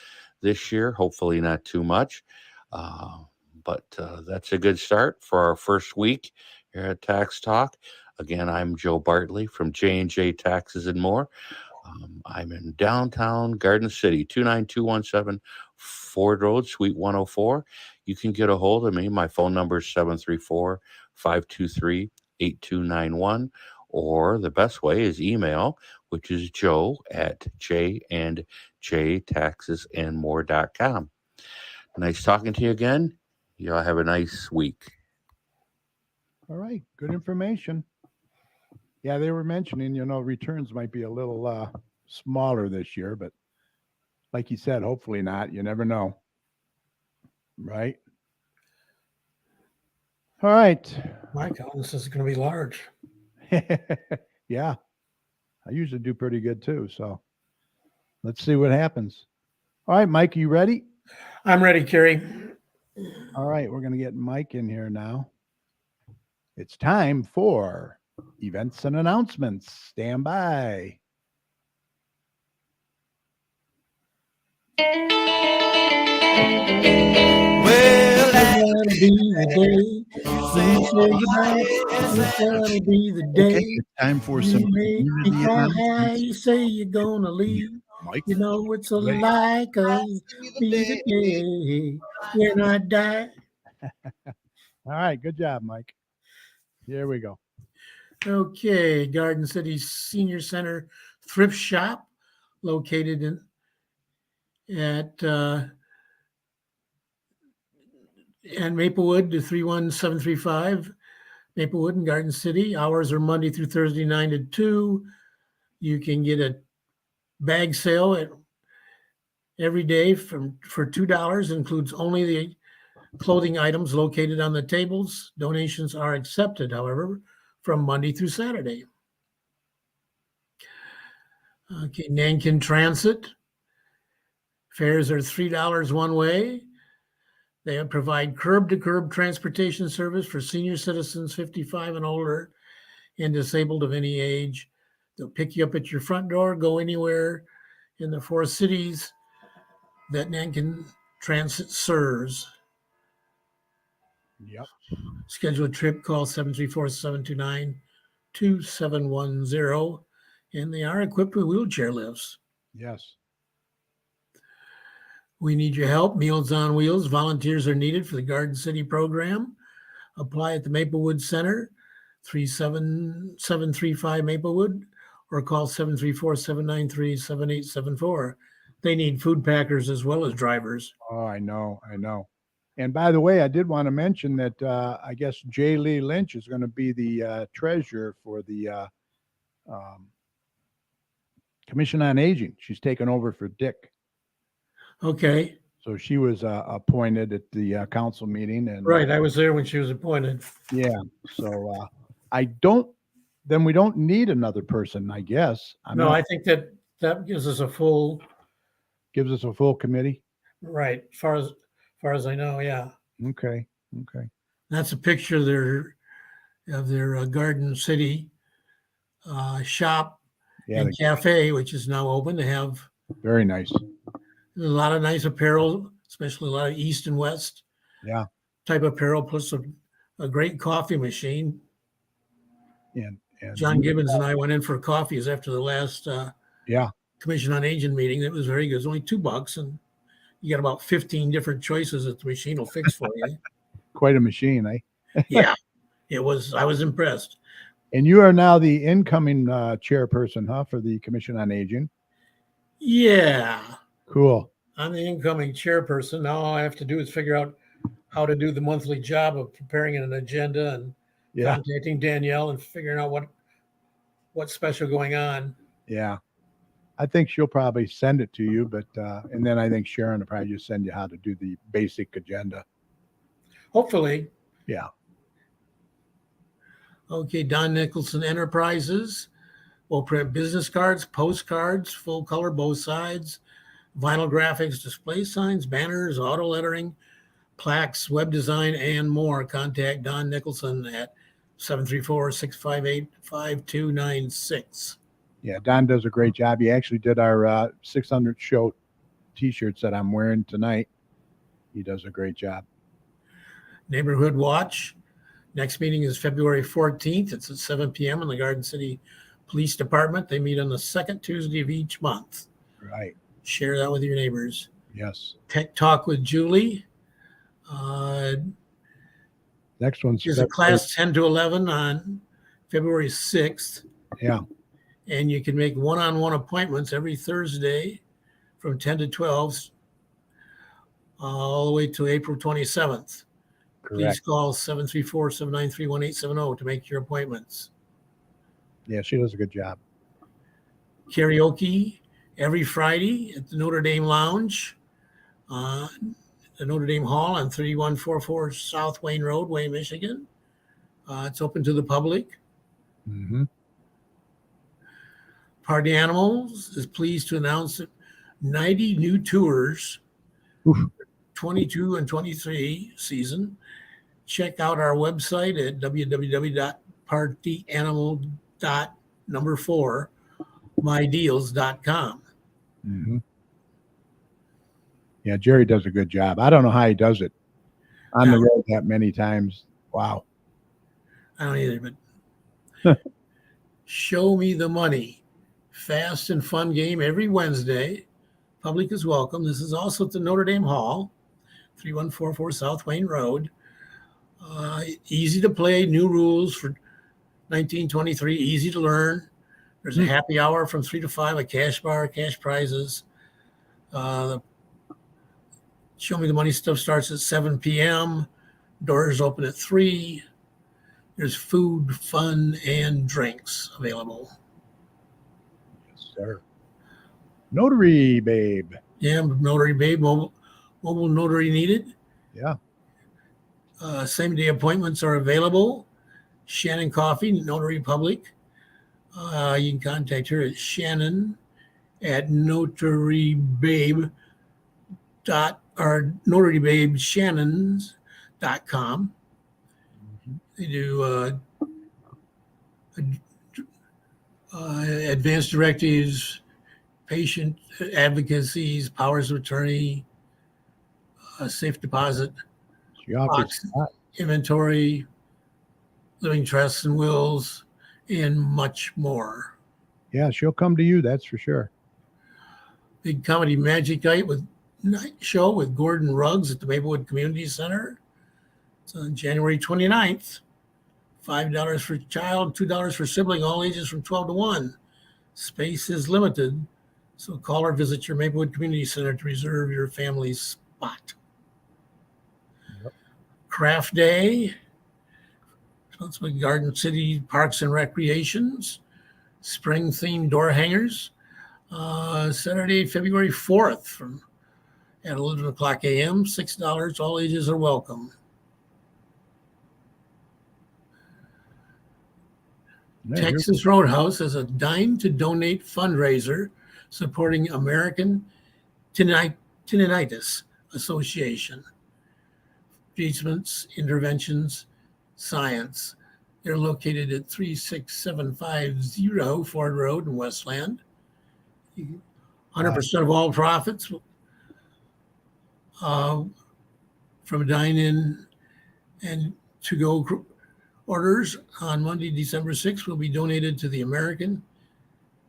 this year, hopefully not too much. But that's a good start for our first week here at Tax Talk. Again, I'm Joe Bartley from J&J Taxes and More. I'm in downtown Garden City, 29217 Ford Road, Suite 104. You can get a hold of me. My phone number is 734-523-8291. Or the best way is email, which is joe@j&jtaxesandmore.com. Nice talking to you again. Y'all have a nice week. All right. Good information. Yeah, they were mentioning, returns might be a little smaller this year, but like you said, hopefully not. You never know. Right. All right. My God, this is going to be large. Yeah. I usually do pretty good too. So let's see what happens. All right, Mike, you ready? I'm ready, Kerry. All right, we're going to get Mike in here now. It's time for events and announcements. Stand by. Well, That'll be the day when you say goodbye. That'll be the day. Okay, it's time for some You make me community cry. announcements. You say you're gonna leave. Mike, You know it's a ready? lie, 'cause be the day when I die. All right, good job, Mike. Here we go. Okay, Garden City Senior Center Thrift Shop, located at Maplewood to 31735 Maplewood in Garden City. Hours are Monday through Thursday, 9 to 2. You can get a bag sale every day for $2. Includes only the clothing items located on the tables. Donations are accepted, however, from Monday through Saturday. Okay, Nankin Transit. Fares are $3 one way. They provide curb-to-curb transportation service for senior citizens 55 and older and disabled of any age. They'll pick you up at your front door, go anywhere in the 4 cities that Nankin Transit serves. Yep. Schedule a trip, call 734-729-2710, and they are equipped with wheelchair lifts. Yes. We need your help. Meals on Wheels. Volunteers are needed for the Garden City program. Apply at the Maplewood Center, 37735 Maplewood, or call 734-793-7874. They need food packers as well as drivers. Oh, I know. And by the way, I did want to mention that I guess J. Lee Lynch is going to be the treasurer for the Commission on Aging. She's taken over for Dick. Okay. So she was appointed at the council meeting, and Right. I was there when she was appointed. yeah. So then we don't need another person, I guess. I think that gives us a full. Gives us a full committee. Right. Far as I know, yeah. Okay. That's a picture of their Garden City shop and cafe, which is now open. They have very nice. A lot of nice apparel, especially a lot of East and West type apparel, plus a great coffee machine. And John Gibbons and I went in for coffees after the last Commission on Aging meeting. It was very good. It's only $2, and you got about 15 different choices that the machine will fix for you. Quite a machine, eh? Yeah, it was. I was impressed. And you are now the incoming chairperson, huh, for the Commission on Aging? Yeah. Cool. I'm the incoming chairperson. Now all I have to do is figure out how to do the monthly job of preparing an agenda and contacting Danielle and figuring out what's special going on. Yeah. I think she'll probably send it to you, but and then I think Sharon will probably just send you how to do the basic agenda. Hopefully. Yeah. Okay, Don Nicholson Enterprises will print business cards, postcards, full color, both sides, vinyl graphics, display signs, banners, auto lettering, plaques, web design, and more. Contact Don Nicholson at 734-658-5296. Yeah, Don does a great job. He actually did our 600 show T-shirts that I'm wearing tonight. He does a great job. Neighborhood Watch. Next meeting is February 14th. It's at 7 p.m. in the Garden City Police Department. They meet on the second Tuesday of each month. Right. Share that with your neighbors. Yes. Tech Talk with Julie. Next one's is a class 10 to 11 on February 6th. Yeah. And you can make one-on-one appointments every Thursday from 10 to 12 all the way to April 27th. Please call 734-793-1870 to make your appointments. Yeah, she does a good job. Karaoke every Friday at the Notre Dame Lounge, the Notre Dame Hall on 3144 South Wayne Road, Wayne, Michigan. It's open to the public. Mm-hmm. Party Animals is pleased to announce that 90 new tours, Oof. 22 and 23 season. Check out our website at www.partyanimal.4mydeals.com. Mm-hmm. Yeah, Jerry does a good job. I don't know how he does it on the road that many times. Wow. I don't either, but Show Me the Money. Fast and fun game every Wednesday. Public is welcome. This is also at the Notre Dame Hall, 3144 South Wayne Road. Easy to play, new rules for 1923, easy to learn. There's a happy hour from 3 to 5, a cash bar, cash prizes. The Show Me the Money stuff starts at 7 p.m. Doors open at 3. There's food, fun, and drinks available. Yes, sir. Notary Babe. Yeah, Notary Babe, mobile notary needed. Yeah. Same-day appointments are available. Shannon Coffee, Notary Public. You can contact her at Shannon at notarybabeshannons.com. They do advanced directives, patient advocacies, powers of attorney, safe deposit, box inventory, living trusts and wills, and much more. Yeah, she'll come to you, that's for sure. Big Comedy Magic Night show with Gordon Ruggs at the Maplewood Community Center. It's on January 29th. $5 for child, $2 for sibling, all ages from 12 to 1. Space is limited, so call or visit your Maplewood Community Center to reserve your family's spot. Yep. Craft Day, sponsored by Garden City Parks and Recreations. Spring-themed door hangers. Saturday, February 4th at 11 o'clock a.m., $6. All ages are welcome. Texas Roadhouse has a Dime to Donate fundraiser supporting American Tinnitus Association. Treatments, interventions, science. They're located at 36750 Ford Road in Westland. 100% of all profits from dine-in and to-go orders on Monday, December 6th will be donated to the American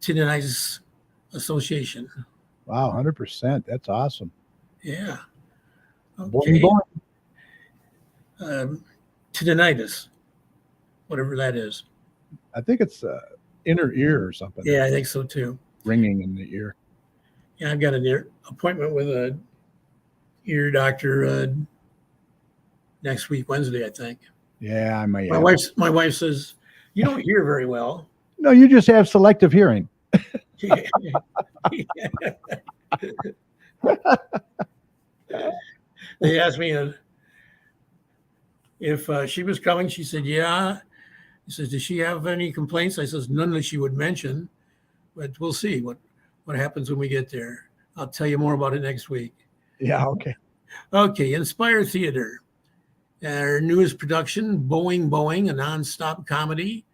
Tinnitus Association. Wow, 100%. That's awesome. Yeah. Okay. Tinnitus, whatever that is. I think it's inner ear or something. Yeah, I think so too. Ringing in the ear. Yeah, I've got an appointment with a ear doctor next week, Wednesday, I think. Yeah, I might. My wife says, you don't hear very well. No, you just have selective hearing. They asked me if she was coming. She said, yeah. He says, does she have any complaints? I says, none that she would mention, but we'll see what happens when we get there. I'll tell you more about it next week. Yeah, okay. Okay, Inspire Theater. Our newest production, Boing, a nonstop comedy.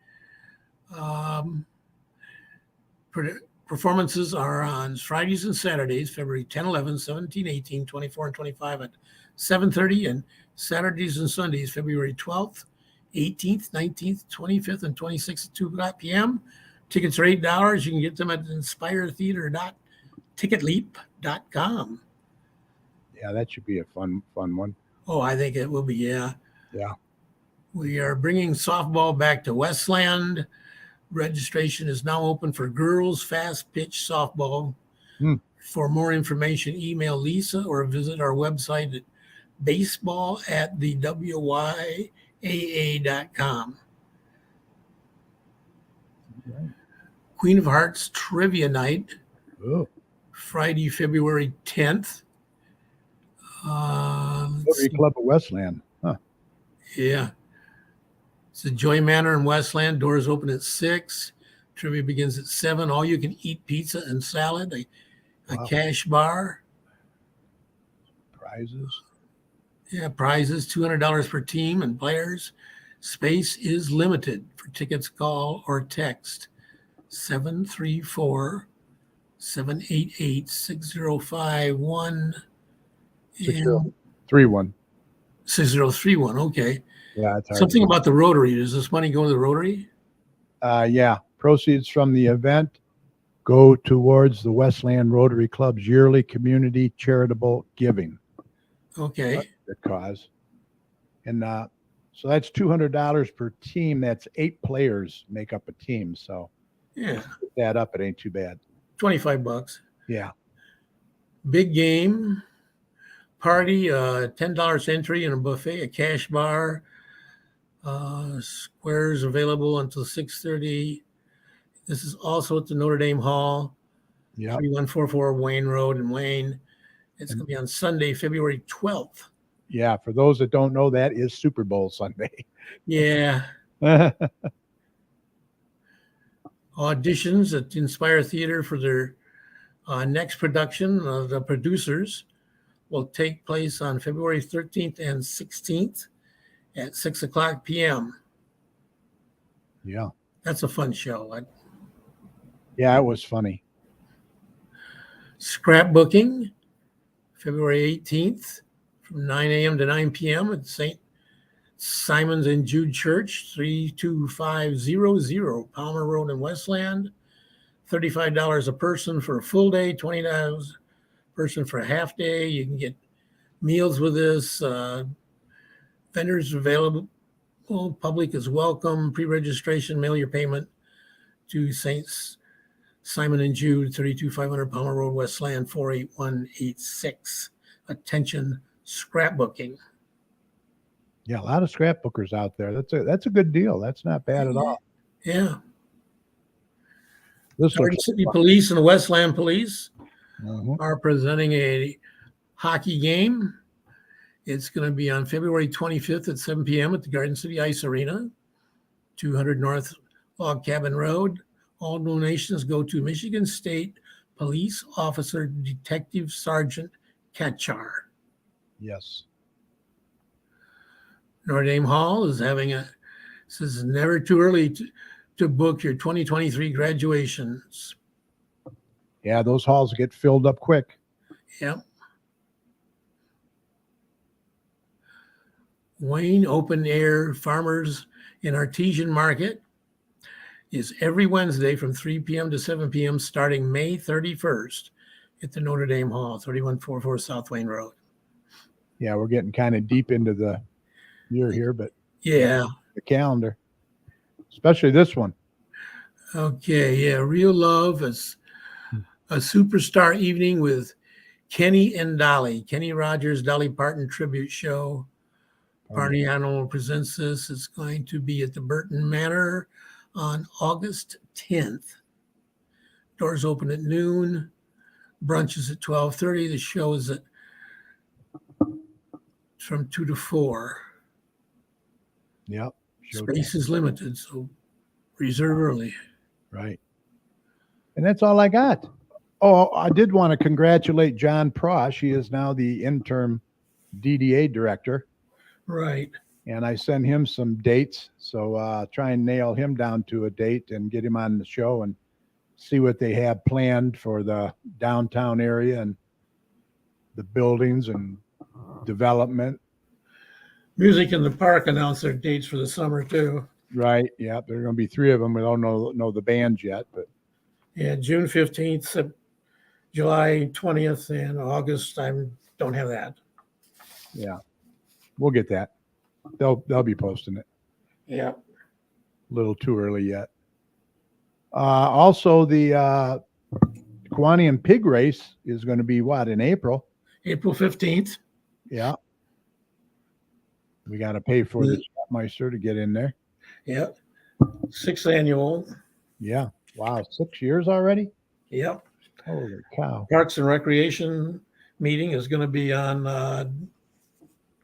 Performances are on Fridays and Saturdays, February 10, 11, 17, 18, 24, and 25 at 7:30, and Saturdays and Sundays, February 12th, 18th, 19th, 25th, and 26th at 2 p.m. Tickets are $8. You can get them at inspiretheater.ticketleap.com. Yeah, that should be a fun one. Oh, I think it will be, yeah. Yeah. We are bringing softball back to Westland. Registration is now open for girls fast pitch softball. For more information, email Lisa or visit our website at baseball at the WYAA.com. Right. Queen of Hearts Trivia Night, Oh, Friday, February 10th. Rotary Club of Westland. Huh. Yeah. It's the Joy Manor in Westland. Doors open at 6. Trivia begins at 7. All you can eat pizza and salad, a Wow. cash bar. Prizes. Yeah, prizes, $200 per team and players. Space is limited. For tickets, call or text 734-788-6051. 6031. 6031. Okay. Yeah, it's hard. Something about the Rotary. Does this money go to the Rotary? Yeah. Proceeds from the event go towards the Westland Rotary Club's yearly community charitable giving. Okay. Good cause. And so that's $200 per team. That's 8 players make up a team. So Yeah. put that up, it ain't too bad. $25. Yeah. Big game party, $10 entry and a buffet, a cash bar. Squares available until 6:30. This is also at the Notre Dame Hall, Yeah. 3144 Wayne Road in Wayne. It's going to be on Sunday, February 12th. Yeah. For those that don't know, that is Super Bowl Sunday. Yeah. Auditions at Inspire Theater for their next production of The Producers will take place on February 13th and 16th at 6:00 p.m. Yeah. That's a fun show. Yeah, it was funny. Scrapbooking, February 18th from 9 a.m. to 9 p.m. at St. Simon's and Jude Church, 32500 Palmer Road in Westland. $35 a person for a full day, $20 a person for a half day. You can get meals with this. Vendors available. Public is welcome. Pre-registration, mail your payment to St. Simon and Jude, 32500 Palmer Road, Westland, 48186. Attention, scrapbooking. Yeah, a lot of scrapbookers out there. That's a good deal. That's not bad at all. Yeah. This Garden looks City Police and the Westland Police Mhm. are presenting a hockey game. It's going to be on February 25th at 7 p.m. at the Garden City Ice Arena, 200 North Log Cabin Road. All donations go to Michigan State Police Officer Detective Sergeant Katchar. Yes. Notre Dame Hall is having says never too early to book your 2023 graduations. Yeah, those halls get filled up quick. Yep. Wayne Open Air Farmers and Artesian Market is every Wednesday from 3 p.m. to 7 p.m. starting May 31st at the Notre Dame Hall, 3144 South Wayne Road. Yeah, we're getting kind of deep into the year here, but Yeah. the calendar, especially this one. Okay. Yeah. Real Love is a superstar evening with Kenny and Dolly. Kenny Rogers, Dolly Parton tribute show. Party Animal presents this. It's going to be at the Burton Manor on August 10th. Doors open at noon. Brunch is at 12:30. The show is from 2 to 4. Yep. Space is limited, so reserve early. Right. And that's all I got. Oh, I did want to congratulate John Prosh. He is now the interim DDA director. Right. And I sent him some dates. So try and nail him down to a date and get him on the show and see what they have planned for the downtown area and the buildings and development. Music in the Park announced their dates for the summer too. Right. Yeah. There are going to be 3 of them. We don't know the bands yet, but Yeah, June 15th, July 20th, and August. I don't have that. yeah, we'll get that. They'll be posting it. Yeah. A little too early yet. Also, the Kiwanian Pig Race is going to be what, in April? April 15th. Yeah. We got to pay for the Meister to get in there. Yep. 6th annual. Yeah. Wow. 6 years already? Yep. Holy cow. Parks and Recreation meeting is going to be on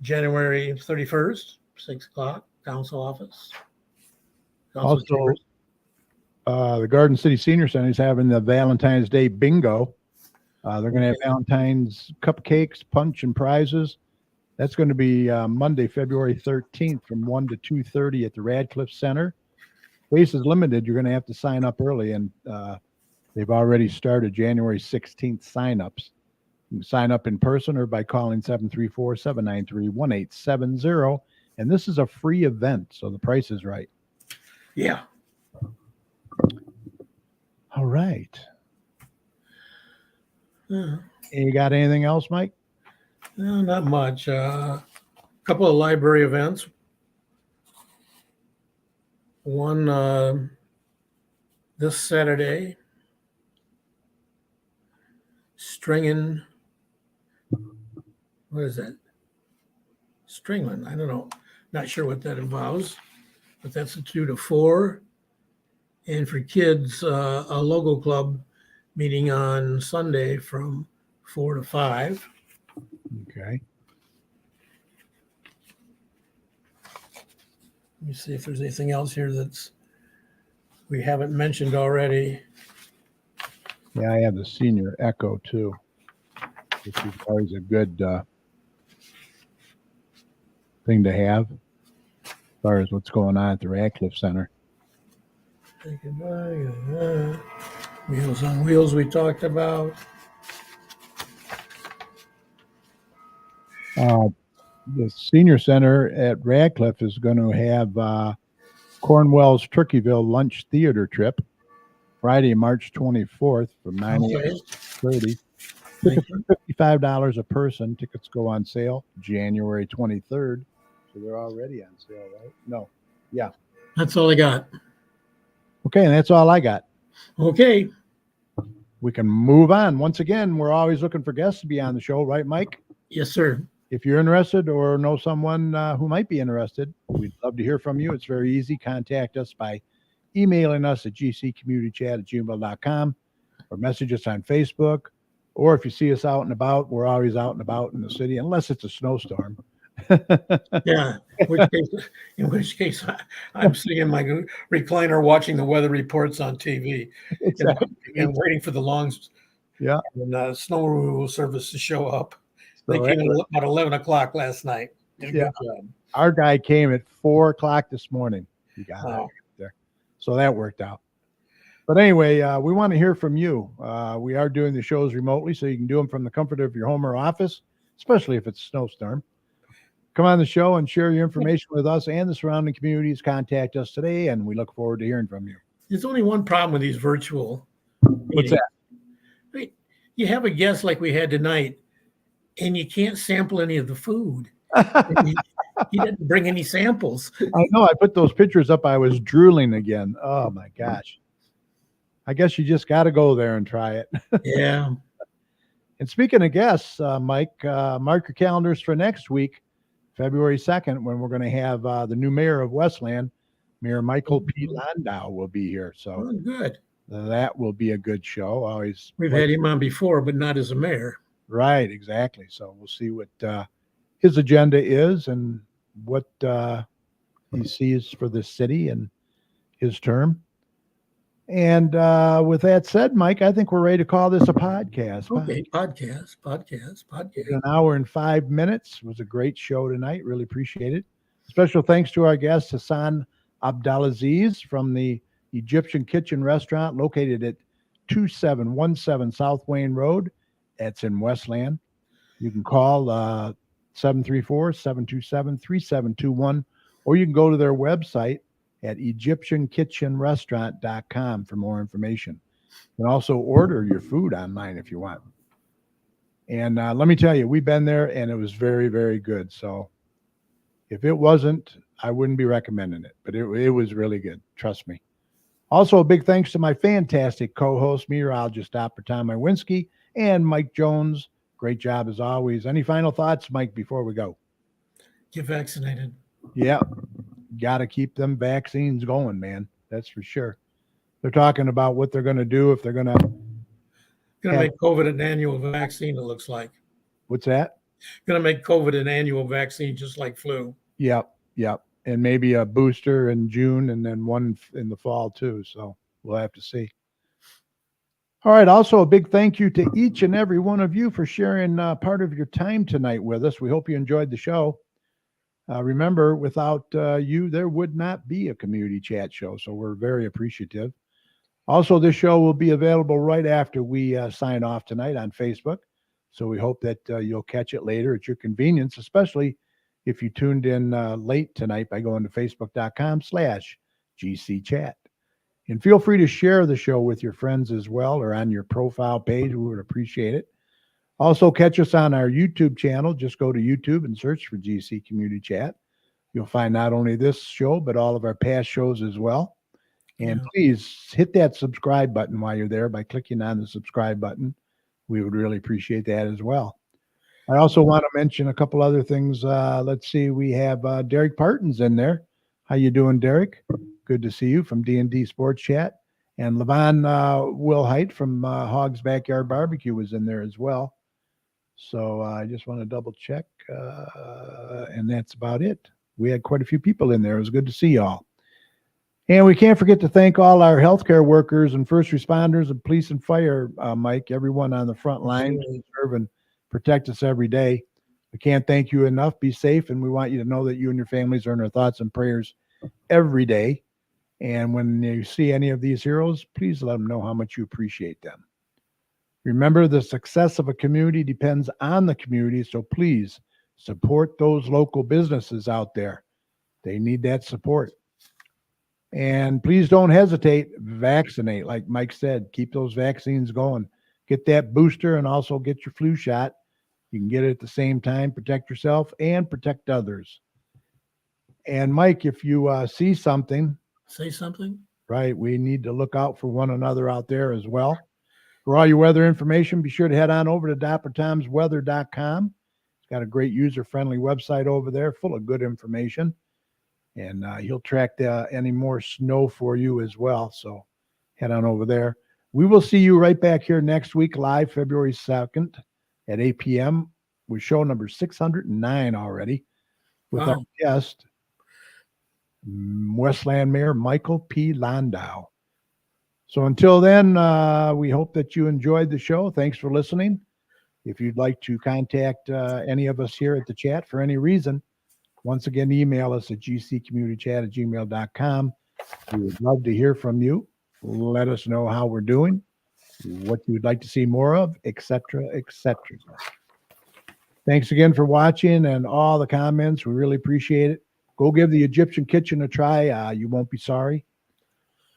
January 31st, 6 o'clock, council office. Also, the Garden City Senior Center is having the Valentine's Day bingo. They're going to have Valentine's cupcakes, punch, and prizes. That's going to be Monday, February 13th from 1 to 2:30 at the Radcliffe Center. Space is limited. You're going to have to sign up early, and they've already started January 16th sign-ups. You can sign up in person or by calling 734-793-1870. And this is a free event, so the price is right. Yeah. All right. Yeah. You got anything else, Mike? No, not much. A couple of library events. One this Saturday, stringing. What is that? Stringman. I don't know. Not sure what that involves, but that's a 2 to 4. And for kids, a logo club meeting on Sunday from 4 to 5. Okay. Let me see if there's anything else here that's we haven't mentioned already. Yeah, I have the senior echo too, which is always a good thing to have as far as what's going on at the Radcliffe Center. Meals on Wheels we talked about. The senior center at Radcliffe is going to have Cornwell's Turkeyville lunch theater trip Friday, March 24th from 9 a.m. to 30. Tickets are $55 a person. Tickets go on sale January 23rd. So they're already on sale, right? No. Yeah. That's all I got. Okay, and that's all I got. Okay. We can move on. Once again, we're always looking for guests to be on the show, right, Mike? Yes, sir. If you're interested or know someone who might be interested, we'd love to hear from you. It's very easy. Contact us by emailing us at gccommunitychat@gmail.com or message us on Facebook. Or if you see us out and about, we're always out and about in the city, unless it's a snowstorm. Yeah. In which case I'm sitting in my recliner watching the weather reports on TV Exactly. and waiting for the long snow removal service to show up. They came in about 11 o'clock last night. Did a good job. Our guy came at 4 o'clock this morning. He got out there. So that worked out. But anyway, we want to hear from you. We are doing the shows remotely, so you can do them from the comfort of your home or office, especially if it's a snowstorm. Come on the show and share your information with us and the surrounding communities. Contact us today, and we look forward to hearing from you. There's only one problem with these virtual meetings. What's that? You have a guest like we had tonight, and you can't sample any of the food. He didn't bring any samples. I know. I put those pictures up. I was drooling again. Oh, my gosh. I guess you just got to go there and try it. Yeah. And speaking of guests, Mike, mark your calendars for next week, February 2nd, when we're going to have the new mayor of Westland, Mayor Michael P. Landau, will be here. So good. That will be a good show. We've had him on before, but not as a mayor. Right, exactly. So we'll see what his agenda is and what he sees for the city and his term. And with that said, Mike, I think we're ready to call this a podcast. Okay, podcast. An hour and 5 minutes. It was a great show tonight. Really appreciate it. Special thanks to our guest, Hassan Abdelaziz from the Egyptian Kitchen Restaurant located at 2717 South Wayne Road. That's in Westland. You can call 734-727-3721, or you can go to their website at EgyptianKitchenRestaurant.com for more information. You can also order your food online if you want. And let me tell you, we've been there, and it was very, very good. So if it wasn't, I wouldn't be recommending it. But it was really good. Trust me. Also, a big thanks to my fantastic co-host, meteorologist Dr. Tom Iwinski, and Mike Jones. Great job as always. Any final thoughts, Mike, before we go? Get vaccinated. Yeah, got to keep them vaccines going, man. That's for sure. They're talking about what they're going to do if they're going to. Going to make COVID an annual vaccine, it looks like. What's that? Going to make COVID an annual vaccine, just like flu. Yep. And maybe a booster in June and then one in the fall too. So we'll have to see. All right. Also, a big thank you to each and every one of you for sharing part of your time tonight with us. We hope you enjoyed the show. Remember, without you, there would not be a community chat show. So we're very appreciative. Also, this show will be available right after we sign off tonight on Facebook. So we hope that you'll catch it later at your convenience, especially if you tuned in late tonight by going to facebook.com/GCChat. And feel free to share the show with your friends as well or on your profile page. We would appreciate it. Also, catch us on our YouTube channel. Just go to YouTube and search for GC Community Chat. You'll find not only this show, but all of our past shows as well. And please hit that subscribe button while you're there by clicking on the subscribe button. We would really appreciate that as well. I also want to mention a couple other things. Let's see. We have Derek Parton's in there. How you doing, Derek? Good to see you from D&D Sports Chat. And Levon Wilhite from Hog's Backyard Barbecue was in there as well. So I just want to double check. And that's about it. We had quite a few people in there. It was good to see y'all. And we can't forget to thank all our healthcare workers and first responders and police and fire, Mike, everyone on the front line who serve and protect us every day. We can't thank you enough. Be safe, and we want you to know that you and your families are in our thoughts and prayers every day. And when you see any of these heroes, please let them know how much you appreciate them. Remember, the success of a community depends on the community, so please support those local businesses out there. They need that support. And please don't hesitate. Vaccinate, like Mike said. Keep those vaccines going. Get that booster and also get your flu shot. You can get it at the same time. Protect yourself and protect others. And Mike, if you see something. Say something. Right. We need to look out for one another out there as well. For all your weather information, be sure to head on over to dappertomsweather.com. It's got a great user-friendly website over there full of good information. And he'll track any more snow for you as well. So head on over there. We will see you right back here next week, live February 2nd at 8 p.m. with show number 609 already with our guest, Westland Mayor Michael P. Landau. So until then, we hope that you enjoyed the show. Thanks for listening. If you'd like to contact any of us here at the chat for any reason, once again, email us at gccommunitychat@gmail.com. We would love to hear from you. Let us know how we're doing, what you would like to see more of, etc., etc. Thanks again for watching and all the comments. We really appreciate it. Go give the Egyptian Kitchen a try. You won't be sorry.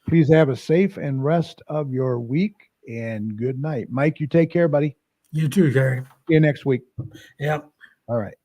Please have a safe and rest of your week, and good night. Mike, you take care, buddy. You too, Gary. See you next week. Yep. All right.